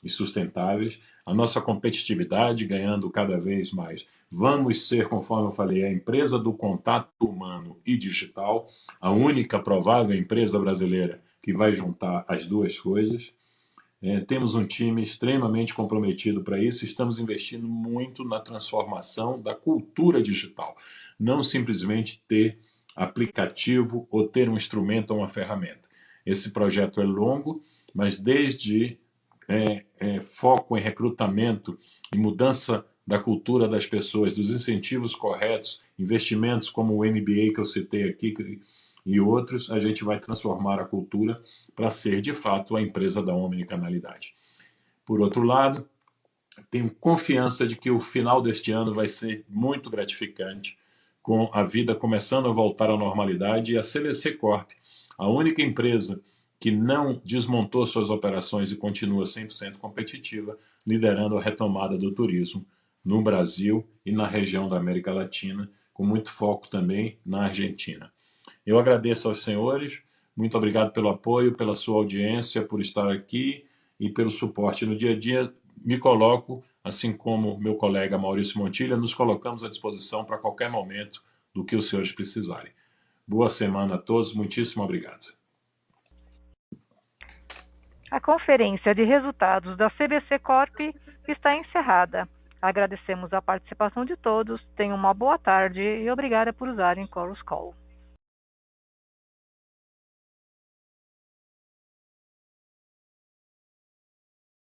e sustentáveis, a nossa competitividade ganhando cada vez mais. Vamos ser, conforme eu falei, a empresa do contato humano e digital, a única provável empresa brasileira que vai juntar as duas coisas. Temos um time extremamente comprometido para isso, estamos investindo muito na transformação da cultura digital, não simplesmente ter aplicativo ou ter um instrumento ou uma ferramenta. Esse projeto é longo, mas desde foco em recrutamento e mudança da cultura das pessoas, dos incentivos corretos, investimentos como o MBA que eu citei aqui e outros, a gente vai transformar a cultura para ser, de fato, a empresa da omnicanalidade. Por outro lado, tenho confiança de que o final deste ano vai ser muito gratificante, com a vida começando a voltar à normalidade e a CVC Corp, a única empresa que não desmontou suas operações e continua 100% competitiva, liderando a retomada do turismo no Brasil e na região da América Latina, com muito foco também na Argentina. Eu agradeço aos senhores, muito obrigado pelo apoio, pela sua audiência, por estar aqui e pelo suporte no dia a dia. Me coloco assim como meu colega Maurício Montilha, nos colocamos à disposição para qualquer momento do que os senhores precisarem. Boa semana a todos, muitíssimo obrigado. A conferência de resultados da CVC Corp está encerrada. Agradecemos a participação de todos, tenham uma boa tarde e obrigada por usarem Chorus Call.